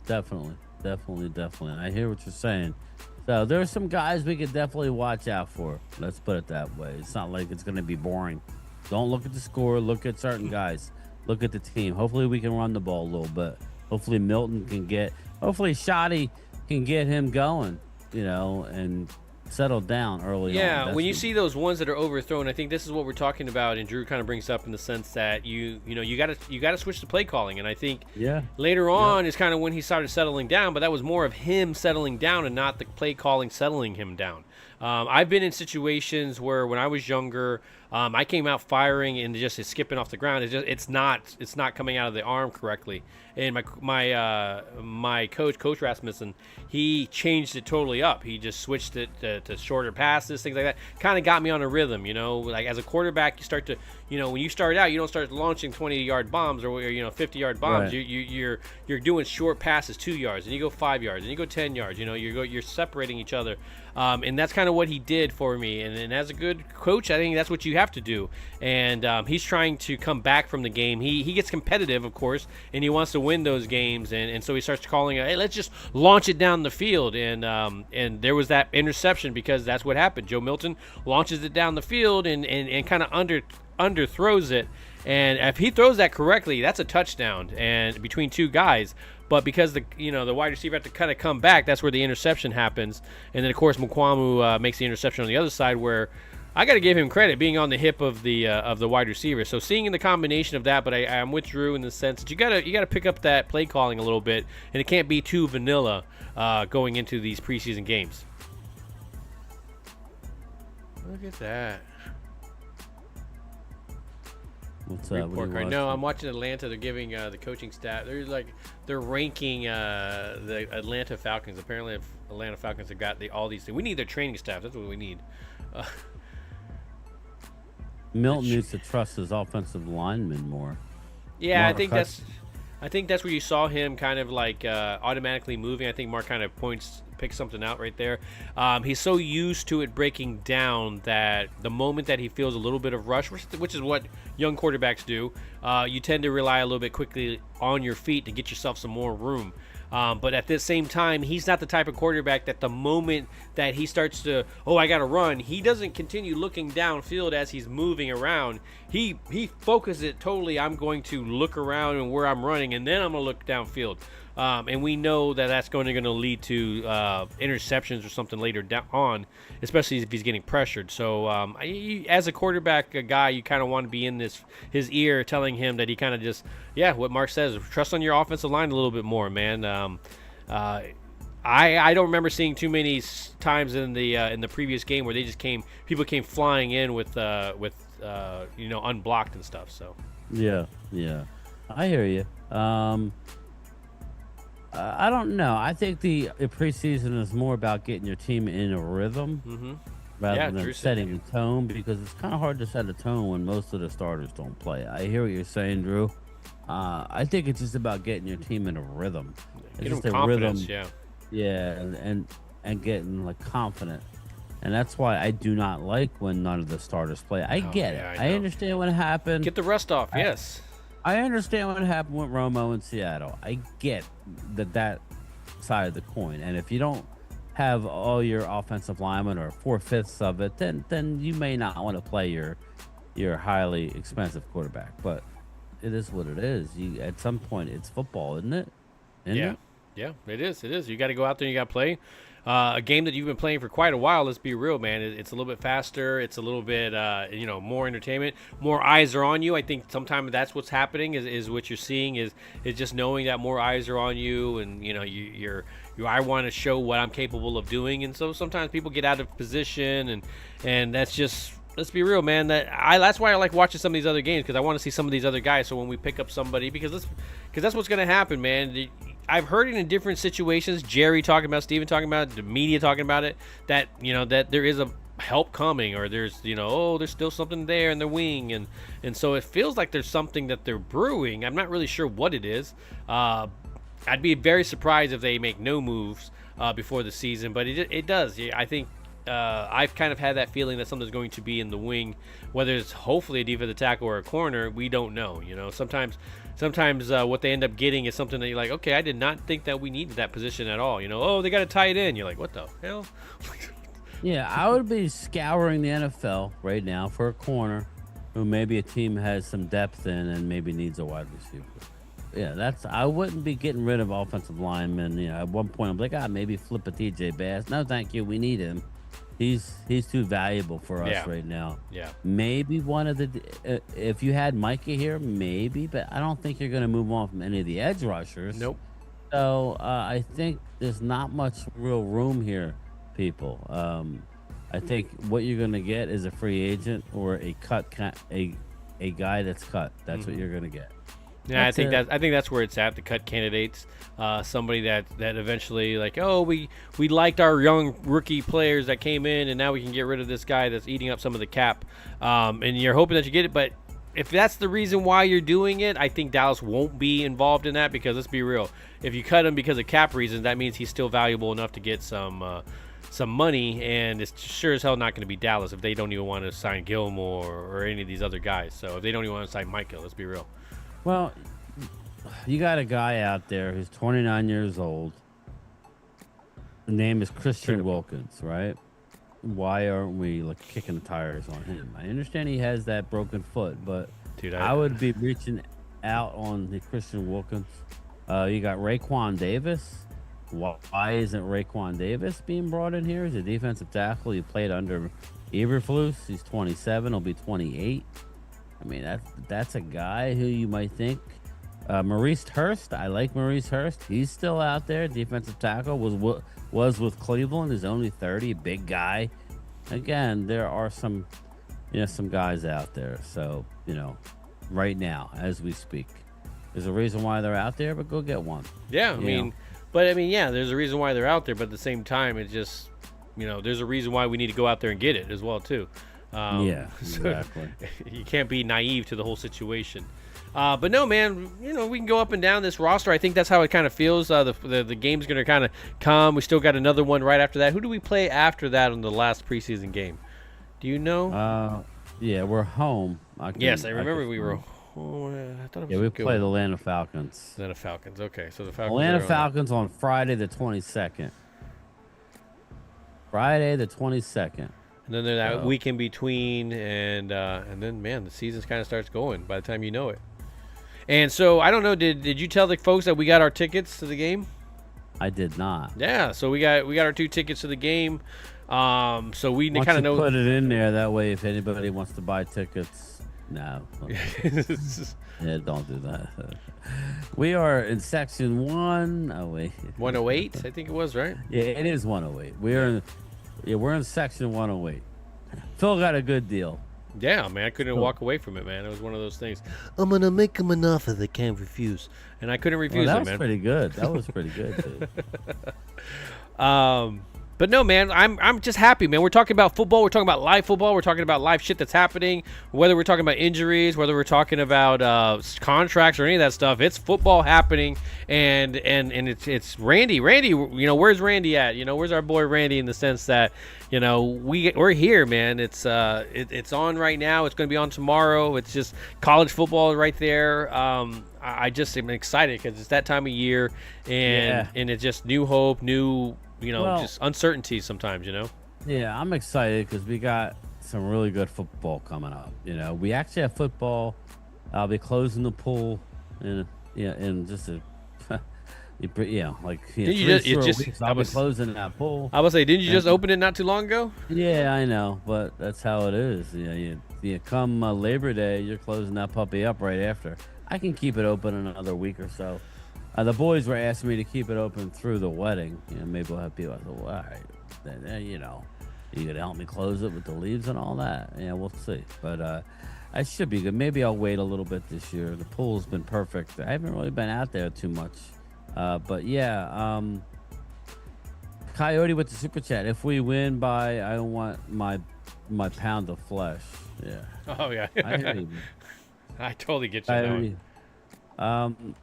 definitely. I hear what you're saying. So there's some guys we could definitely watch out for. Let's put it that way. It's not like it's going to be boring. Don't look at the score. Look at certain guys. Look at the team. Hopefully we can run the ball a little bit. Hopefully Milton can get. Hopefully Shoddy can get him going. You know, and settle down early on. Yeah, when you see those ones that are overthrown, I think this is what we're talking about, and Drew kind of brings up in the sense that you gotta switch to play calling, and I think later on is kind of when he started settling down, but that was more of him settling down and not the play calling settling him down. I've been in situations where when I was younger, I came out firing and just it's skipping off the ground. It's not coming out of the arm correctly. And my coach Rasmussen, he changed it totally up. He just switched it to shorter passes, things like that. Kind of got me on a rhythm, you know. Like as a quarterback, you start to, you know, when you start out, you don't start launching 20-yard bombs or 50-yard bombs. Right. You're doing short passes, 2 yards, and you go 5 yards, and you go 10 yards. You know, you're separating each other. And that's kind of what he did for me. And as a good coach, I think that's what you have to do. And he's trying to come back from the game. He gets competitive, of course, and he wants to win those games. And so he starts calling, hey, let's just launch it down the field. And there was that interception because that's what happened. Joe Milton launches it down the field and kind of underthrows it. And if he throws that correctly, that's a touchdown and between two guys. But because the wide receiver had to kind of come back, that's where the interception happens. And then of course Mukwamu makes the interception on the other side, where I got to give him credit being on the hip of the wide receiver. So seeing in the combination of that, but I'm with Drew in the sense that you gotta pick up that play calling a little bit, and it can't be too vanilla going into these preseason games. Look at that. What's up? What right now, I'm watching Atlanta. They're giving the coaching staff. They're ranking the Atlanta Falcons. Apparently, Atlanta Falcons have got all these things. We need their training staff. That's what we need. Milton needs to trust his offensive linemen more. Yeah, Mark, I think that's where you saw him kind of like automatically moving. I think Mark kind of picks something out right there. He's so used to it breaking down that the moment that he feels a little bit of rush, which is what young quarterbacks do, you tend to rely a little bit quickly on your feet to get yourself some more room. But at the same time, he's not the type of quarterback that the moment that he starts to, I got to run, he doesn't continue looking downfield as he's moving around. He focuses it totally. I'm going to look around and where I'm running, and then I'm going to look downfield. And we know that that's going to lead to interceptions or something later down on, especially if he's getting pressured. So as a quarterback guy, you kind of want to be in his ear telling him that he kind of just, what Mark says, trust on your offensive line a little bit more, man. I don't remember seeing too many times in the previous game where people came flying in with unblocked and stuff. So yeah, I hear you. I don't know. I think the preseason is more about getting your team in a rhythm rather than setting the tone, because it's kind of hard to set a tone when most of the starters don't play. I hear what you're saying, Drew. I think it's just about getting your team in a rhythm. Get them confidence, and getting like confident. And that's why I do not like when none of the starters play. I get it. I understand what happened. Get the rust off, yes. I understand what happened with Romo in Seattle. I get that side of the coin. And if you don't have all your offensive linemen or 4/5 of it, then you may not want to play your highly expensive quarterback. But it is what it is. At some point, it's football, isn't it? Yeah, it is. You got to go out there and you got to play. a game that you've been playing for quite a while. Let's be real, man. It's a little bit faster. It's a little bit, more entertainment. More eyes are on you. I think sometimes that's what's happening. Is what you're seeing is just knowing that more eyes are on you, and I want to show what I'm capable of doing, and so sometimes people get out of position, and that's just. Let's be real, man. That's why I like watching some of these other games, because I want to see some of these other guys. So when we pick up somebody, because that's what's going to happen, man. I've heard it in different situations. Jerry talking about, Steven talking about it, the media talking about it. That that there is a help coming, or there's there's still something there in the wing, and so it feels like there's something that they're brewing. I'm not really sure what it is. I'd be very surprised if they make no moves before the season, but it does. I think. I've kind of had that feeling that something's going to be in the wing, whether it's hopefully a defensive tackle or a corner. We don't know. Sometimes what they end up getting is something that you're like, okay, I did not think that we needed that position at all. Oh, they got a tight end. You're like, what the hell? Yeah, I would be scouring the NFL right now for a corner who maybe a team has some depth in and maybe needs a wide receiver. Yeah, I wouldn't be getting rid of offensive linemen. At one point I'm like, maybe flip a TJ Bass. No, thank you. We need him. He's too valuable for us right now. Yeah. Maybe one of the if you had Micah here, maybe, but I don't think you're going to move on from any of the edge rushers. Nope. So I think there's not much real room here, people. I think what you're going to get is a free agent or a guy that's cut. That's what you're going to get. Yeah, I think that's where it's at. The cut candidates, somebody that eventually we liked our young rookie players that came in, and now we can get rid of this guy that's eating up some of the cap, and you're hoping that you get it. But if that's the reason why you're doing it, I think Dallas won't be involved in that, because let's be real, if you cut him because of cap reasons, that means he's still valuable enough to get some money, and it's sure as hell not going to be Dallas if they don't even want to sign Gilmore or any of these other guys. So if they don't even want to sign Micah, let's be real. Well, you got a guy out there who's 29 years old. The name is Christian Wilkins, right? Why aren't we kicking the tires on him? I understand he has that broken foot, but dude, I would be reaching out on the Christian Wilkins. You got Raekwon Davis. Why isn't Raekwon Davis being brought in here? He's a defensive tackle. He played under Eberflus. He's 27. He'll be 28. I mean, that's a guy who you might think. Maurice Hurst, I like Maurice Hurst. He's still out there. Defensive tackle was with Cleveland. He's only 30, big guy. Again, there are some guys out there. So right now as we speak, there's a reason why they're out there. But go get one. Yeah, I mean, there's a reason why they're out there. But at the same time, it's just there's a reason why we need to go out there and get it as well too. Yeah, exactly. So you can't be naive to the whole situation. But no, man, we can go up and down this roster. I think that's how it kind of feels. The game's going to kind of come. We still got another one right after that. Who do we play after that on the last preseason game? Do you know? Yeah, we're home. Yes, I remember we were. Oh, I thought it was we play the Atlanta Falcons. Atlanta Falcons. Okay, so the Falcons. Atlanta Falcons on Friday the 22nd. Friday the 22nd. And then there's that week in between, and then, man, the season kind of starts going by the time you know it. And so, I don't know, did you tell the folks that we got our tickets to the game? I did not. Yeah, so we got our 2 tickets to the game. So we kind of know. Put it in there that way if anybody wants to buy tickets. No. Yeah, don't do that. We are in section 108. 108, I think it was, right? Yeah, it is 108. We're in section 108. Phil got a good deal. Yeah, man, I couldn't walk away from it, man. It was one of those things. I'm gonna make him an offer they can't refuse, and I couldn't refuse it, man. That was pretty good. That was pretty good, too. But no, man, I'm just happy, man. We're talking about football. We're talking about live football. We're talking about live shit that's happening. Whether we're talking about injuries, whether we're talking about contracts or any of that stuff, it's football happening. And it's Randy. Randy, where's Randy at? Where's our boy Randy in the sense that, we're here, man. It's on right now. It's going to be on tomorrow. It's just college football right there. I just am excited because it's that time of year, and it's just new hope, new. Just uncertainty sometimes, Yeah, I'm excited because we got some really good football coming up. We actually have football. I'll be closing the pool in just Did you just- weeks, I I'll be was- closing that pool. I would say, didn't you just open it not too long ago? Yeah, I know, but that's how it is. You come Labor Day, you're closing that puppy up right after. I can keep it open another week or so. The boys were asking me to keep it open through the wedding. Maybe we'll have people. I said, well, all right, then, you gonna help me close it with the leaves and all that? Yeah, we'll see. But I should be good. Maybe I'll wait a little bit this year. The pool's been perfect. I haven't really been out there too much. But yeah, Coyote with the super chat. If we win by, I want my pound of flesh. Yeah. Oh yeah. I hear you. I totally get you. on that one. Coyote.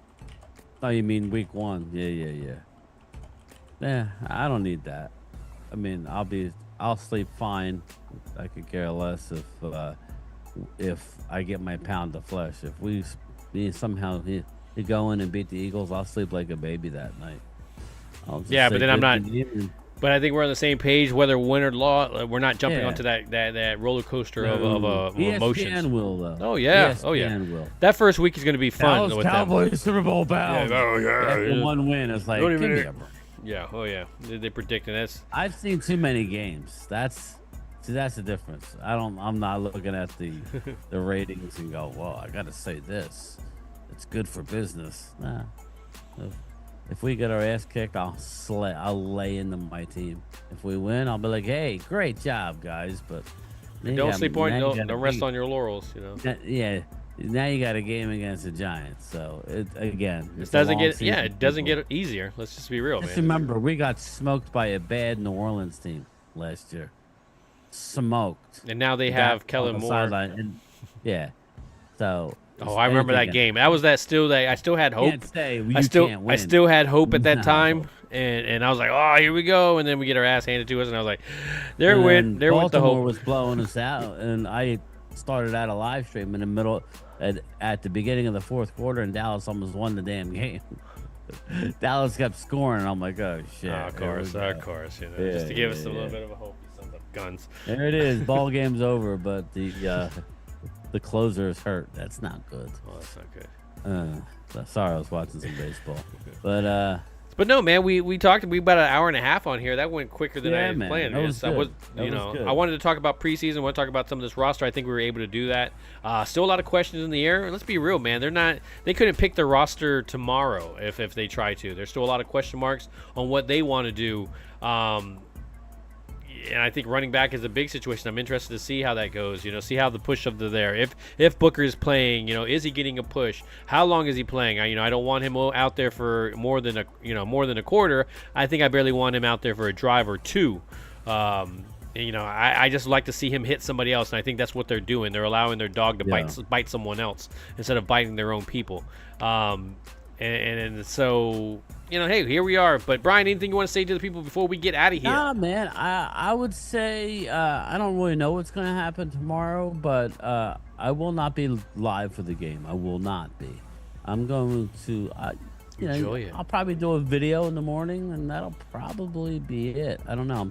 Oh, you mean week 1? Yeah. Yeah, I don't need that. I mean, I'll sleep fine. I could care less if I get my pound of flesh. If we somehow you go in and beat the Eagles, I'll sleep like a baby that night. Yeah, but then I'm not. But I think we're on the same page, whether win or loss. We're not jumping onto that roller coaster of emotions. ESPN will though. Oh yeah, ESPN will. That first week is going to be fun. Dallas with Cowboys Super Bowl bound. Yeah, After one win, it's like, give me a break. Yeah, oh yeah. They predicting this. I've seen too many games. That's the difference. I'm not looking at the ratings and go, well, I got to say this. It's good for business. Nah. If we get our ass kicked, I'll lay into my team. If we win, I'll be like, hey, great job, guys. But don't sleep on, don't rest on your laurels. Yeah. Now you got a game against the Giants, so it doesn't get easier. Let's just be real, man. Just remember, we got smoked by a bad New Orleans team last year. Smoked. And now they have Kellen Moore. Yeah. So. Oh, I remember that game. I still had hope. I still had hope at that time, and I was like, oh, here we go. And then we get our ass handed to us, and I was like, they're with the hope. Baltimore was blowing us out, and I started out a live stream in the middle at the beginning of the fourth quarter, and Dallas almost won the damn game. Dallas kept scoring, and I'm like, oh shit. Of course, just to give us a little bit of a hope. Sons of guns. There it is. Ball game's over, but the closer is hurt. That's not good. Oh, that's not good. Sorry, I was watching some baseball, but no, man. We talked. We about an hour and a half on here. That went quicker than I had planned. I wanted to talk about preseason. I want to talk about some of this roster. I think we were able to do that. Still a lot of questions in the air. Let's be real, man. They couldn't pick their roster tomorrow if they try to. There's still a lot of question marks on what they want to do. And I think running back is a big situation. I'm interested to see how that goes. See how the push of there. If Booker is playing, is he getting a push? How long is he playing? I don't want him out there for more than a quarter. I think I barely want him out there for a drive or two. I just like to see him hit somebody else, and I think that's what they're doing. They're allowing their dog to bite someone else instead of biting their own people. And so, hey, here we are. But, Brian, anything you want to say to the people before we get out of here? Nah, man. I would say I don't really know what's going to happen tomorrow, but I will not be live for the game. I will not be. I'm going to enjoy it. I'll probably do a video in the morning, and that'll probably be it. I don't know.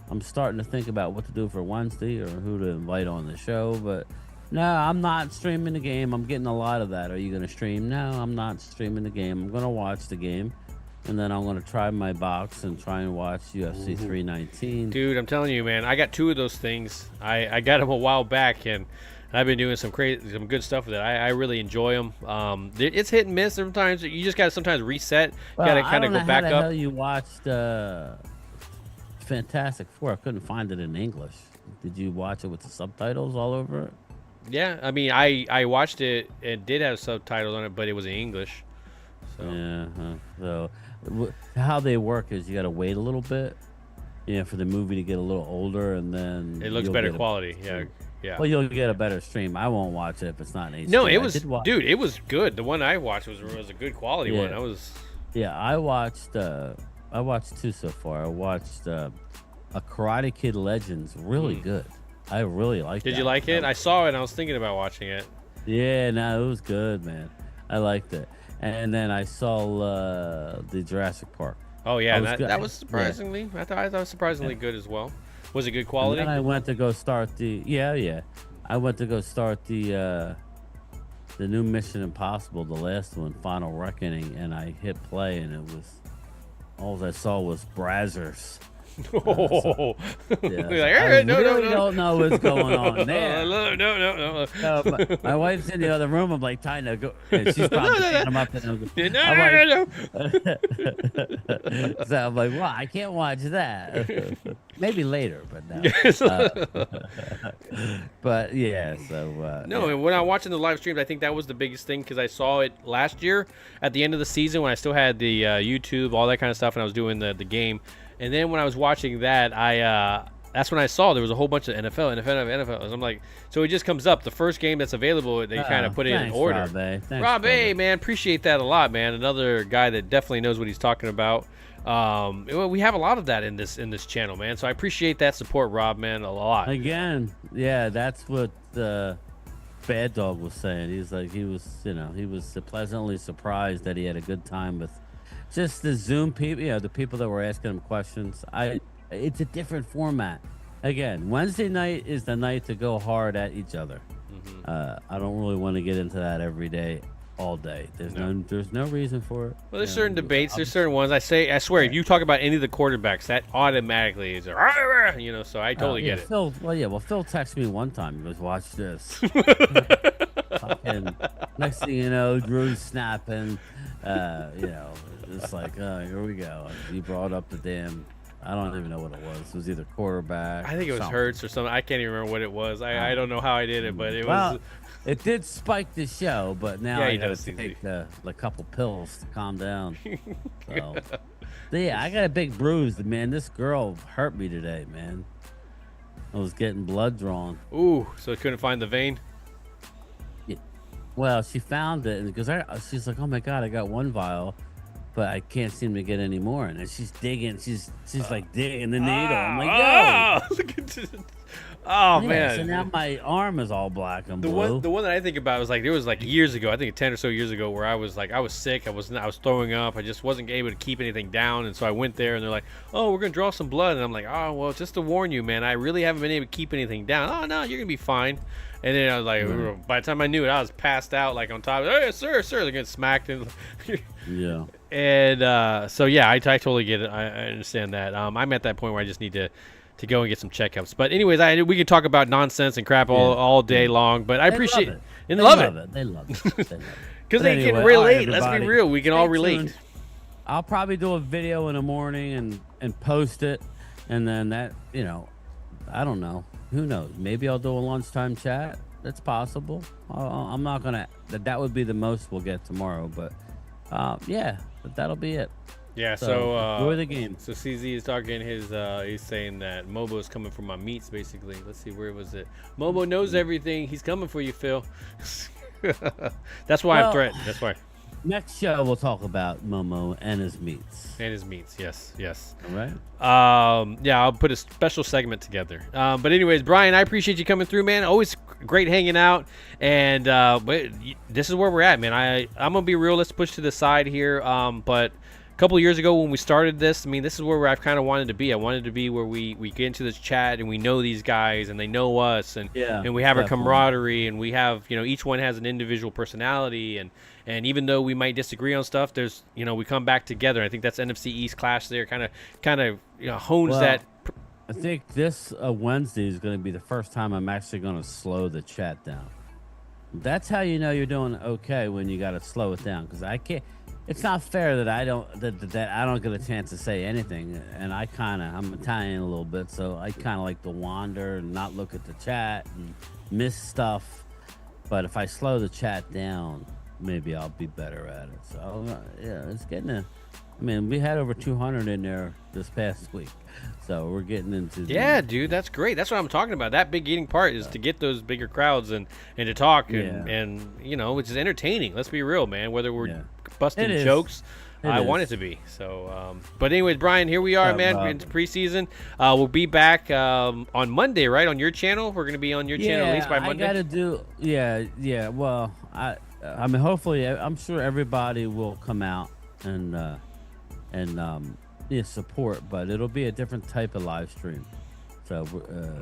I'm starting to think about what to do for Wednesday or who to invite on the show, but... No, I'm not streaming the game. I'm getting a lot of that. Are you going to stream? No, I'm not streaming the game. I'm going to watch the game, and then I'm going to try my box and try and watch UFC 319. Dude, I'm telling you, man, I got 2 of those things. I got them a while back, and I've been doing some good stuff with it. I really enjoy them. It's hit and miss sometimes. You just got to sometimes reset. You got to kind of go back up. How the hell you watched Fantastic Four? I couldn't find it in English. Did you watch it with the subtitles all over it? Yeah, I mean, I watched it. It did have subtitles on it, but it was in English. So. Yeah. So how they work is you got to wait a little bit, for the movie to get a little older, and then it looks better quality. Yeah. Well, you'll get a better stream. I won't watch it if it's not in HD. No, it was, dude. It was good. The one I watched was a good quality one. Yeah, I watched 2 so far. I watched a Karate Kid Legends. Really good. I really liked it. Did you like it? I saw it and I was thinking about watching it. Yeah, no, it was good, man. I liked it. And then I saw the Jurassic Park. Oh, yeah. That was surprisingly, I thought it was surprisingly good as well. Was it good quality? And then I went to go start I went to go start the the new Mission Impossible, the last one, Final Reckoning, and I hit play, and it was all I saw was Brazzers. Oh, Yeah, You're like, I "Hey, no, really no, no." don't know what's going on there. No. My wife's in the other room. I'm like, trying to go. And she's probably picking them up. And No. so I'm like, well, I can't watch that. Maybe later, but no. But yeah, so No, yeah. and when I'm watching the live streams, I think that was the biggest thing because I saw it last year at the end of the season when I still had the YouTube, all that kind of stuff, and I was doing the game. And then when I was watching that, that's when I saw there was a whole bunch of NFL. I'm like, so it just comes up. The first game that's available, they kind of put it in order. Rob A. Thanks, Rob A, brother. man, appreciate that a lot, man. Another guy that definitely knows what he's talking about. We have a lot of that in this channel, man. So I appreciate that support, Rob, man, a lot. Again, yeah, that's what Bad Dog was saying. He's like, he was pleasantly surprised that he had a good time with just the Zoom people, the people that were asking him questions. It's a different format. Again, Wednesday night is the night to go hard at each other. I don't really want to get into that every day, all day. There's no reason for it. Well, there's certain debates. There's certain ones. I swear, if you talk about any of the quarterbacks, that automatically is, so I totally get it. Phil texted me one time. He goes, "Watch this." Fucking, next thing you know, Drew's snapping. It's like, here we go. He brought up the damn. I don't even know what it was. It was either quarterback. I think it was something. Hurts or something. I can't even remember what it was. I don't know how I did it, but it was. It did spike the show, but now Yeah, I he gotta does, take a couple pills to calm down. So, yeah, I got a big bruise, man. This girl hurt me today, man. I was getting blood drawn. Ooh, so couldn't find the vein. Well, she found it because she's like, "Oh my god, I got one vial, but I can't seem to get any more." And then she's digging. She's like digging the needle. I'm like, "Yo!" Look at this. Oh Yeah, man. so now my arm is all black and The blue. one that I think about was like there was like years ago, I think 10 or so years ago, where I was sick, I was throwing up, I just wasn't able to keep anything down, and so I went there and they're like, "Oh, we're gonna draw some blood," and I'm like, "Oh well, just to warn you, man, I really haven't been able to keep anything down." "Oh no, you're gonna be fine." And then I was like, by the time I knew it, I was passed out like on top. "Hey, sir, they're getting smacked and Yeah. and so yeah, I totally get it. I understand that. I'm at that point where I just need to go and get some checkups. But anyways, we can talk about nonsense and crap all day long. But I appreciate it. and They love love it They love it. They love it. because But they can anyway, relate. all right, Let's be everybody. real. We can all Stay relate. tuned. I'll probably do a video in the morning and post it, and then that I don't know. Who knows? Maybe I'll do a lunchtime chat. That's possible. I'm not gonna. That would be the most we'll get tomorrow. But yeah, but that'll be it. Yeah. So, So enjoy the game. So CZ is talking his. He's saying that Mobo is coming for my meats, basically. Let's see, where was it? Mobo knows everything. He's coming for you, Phil. That's why I'm Well, threatened. That's why. Next show we'll talk about Momo and his meats. And his meats. Yes. Yes. All right. Yeah, I'll put a special segment together. But anyways, Brian, I appreciate you coming through, man. Always great hanging out. And but this is where we're at, man. I'm gonna be real. Let's push to the side here. But a couple of years ago when we started this, I mean, this is where I've kind of wanted to be. I wanted to be where we get into this chat and we know these guys and they know us and we have our camaraderie and we have each one has an individual personality and even though we might disagree on stuff, there's we come back together. I think that's NFC East clash there, kind of hones that. I think this Wednesday is going to be the first time I'm actually going to slow the chat down. That's how you know you're doing okay, when you got to slow it down, because I can't. It's not fair that I don't get a chance to say anything, and I'm Italian a little bit, so I kind of like to wander and not look at the chat and miss stuff. But if I slow the chat down, maybe I'll be better at it. So yeah, it's getting a. I mean, we had over 200 in there this past week, so we're getting into. Yeah, dude, that's great. That's what I'm talking about. That big eating part is to get those bigger crowds and to talk and which is entertaining. Let's be real, man. Whether we're busting jokes, I want it to be. So, but anyways, Brian, here we are, man. Into preseason. We'll be back on Monday, right? On your channel. We're gonna be on your channel at least by Monday. I gotta do. Yeah. Well, I mean, hopefully, I'm sure everybody will come out and support, but it'll be a different type of live stream. So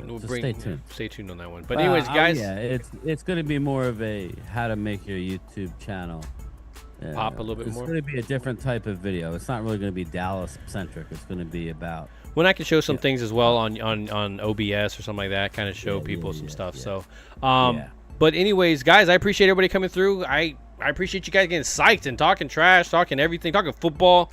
We'll stay tuned. Stay tuned on that one. But anyways, guys, yeah, it's going to be more of a how to make your YouTube channel pop a little bit more. It's going to be a different type of video. It's not really going to be Dallas centric. It's going to be about. When I can show some things as well on OBS or something like that, kind of show people some stuff. So, but anyways, guys, I appreciate everybody coming through. I appreciate you guys getting psyched and talking trash, talking everything, talking football.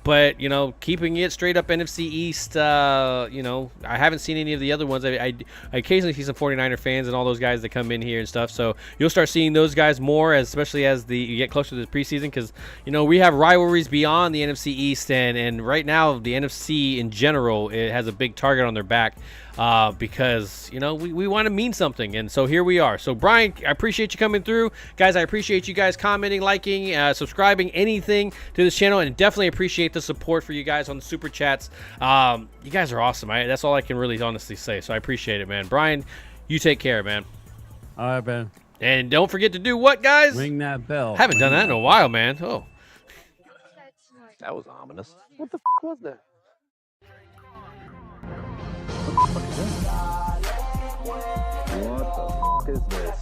But, you know, keeping it straight up NFC East, you know, I haven't seen any of the other ones. I occasionally see some 49er fans and all those guys that come in here and stuff. So you'll start seeing those guys more, especially as you get closer to the preseason, because, you know, we have rivalries beyond the NFC East. And right now, the NFC in general, it has a big target on their back. Because, you know, we want to mean something. And so here we are. So, Brian, I appreciate you coming through. Guys, I appreciate you guys commenting, liking, subscribing, anything to this channel. And definitely appreciate the support for you guys on the Super Chats. You guys are awesome. That's all I can really honestly say. So I appreciate it, man. Brian, you take care, man. All right, man. And don't forget to do what, guys? Ring that bell. Haven't done that in a while, man. Oh. That was ominous. What the was that? What the is this?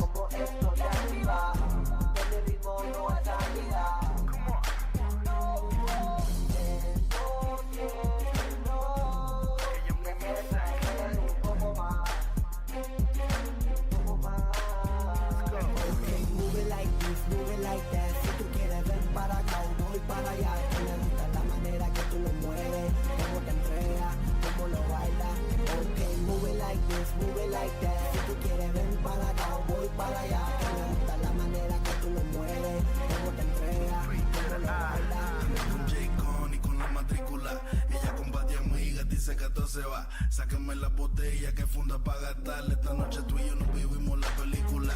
Dice que todo se va, sáquenme la botella que funda para gastarle. Esta noche tú y yo nos vivimos la película.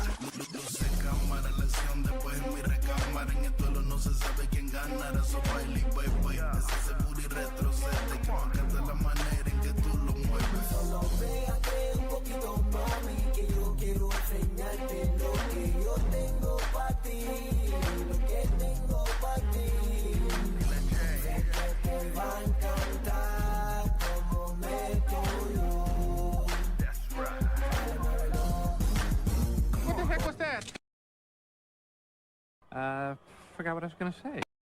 Luce cámara, la acción después en mi recámara. En el duelo no se sabe quién ganará. So baile y baby, ese booty retrocede. Que me encanta la manera en que tú lo mueves. Solo pégate un poquito, mami, que yo quiero enseñarte lo que yo tengo para ti. Lo que tengo para ti. Sé que te va a encantar. Forgot what I was gonna say.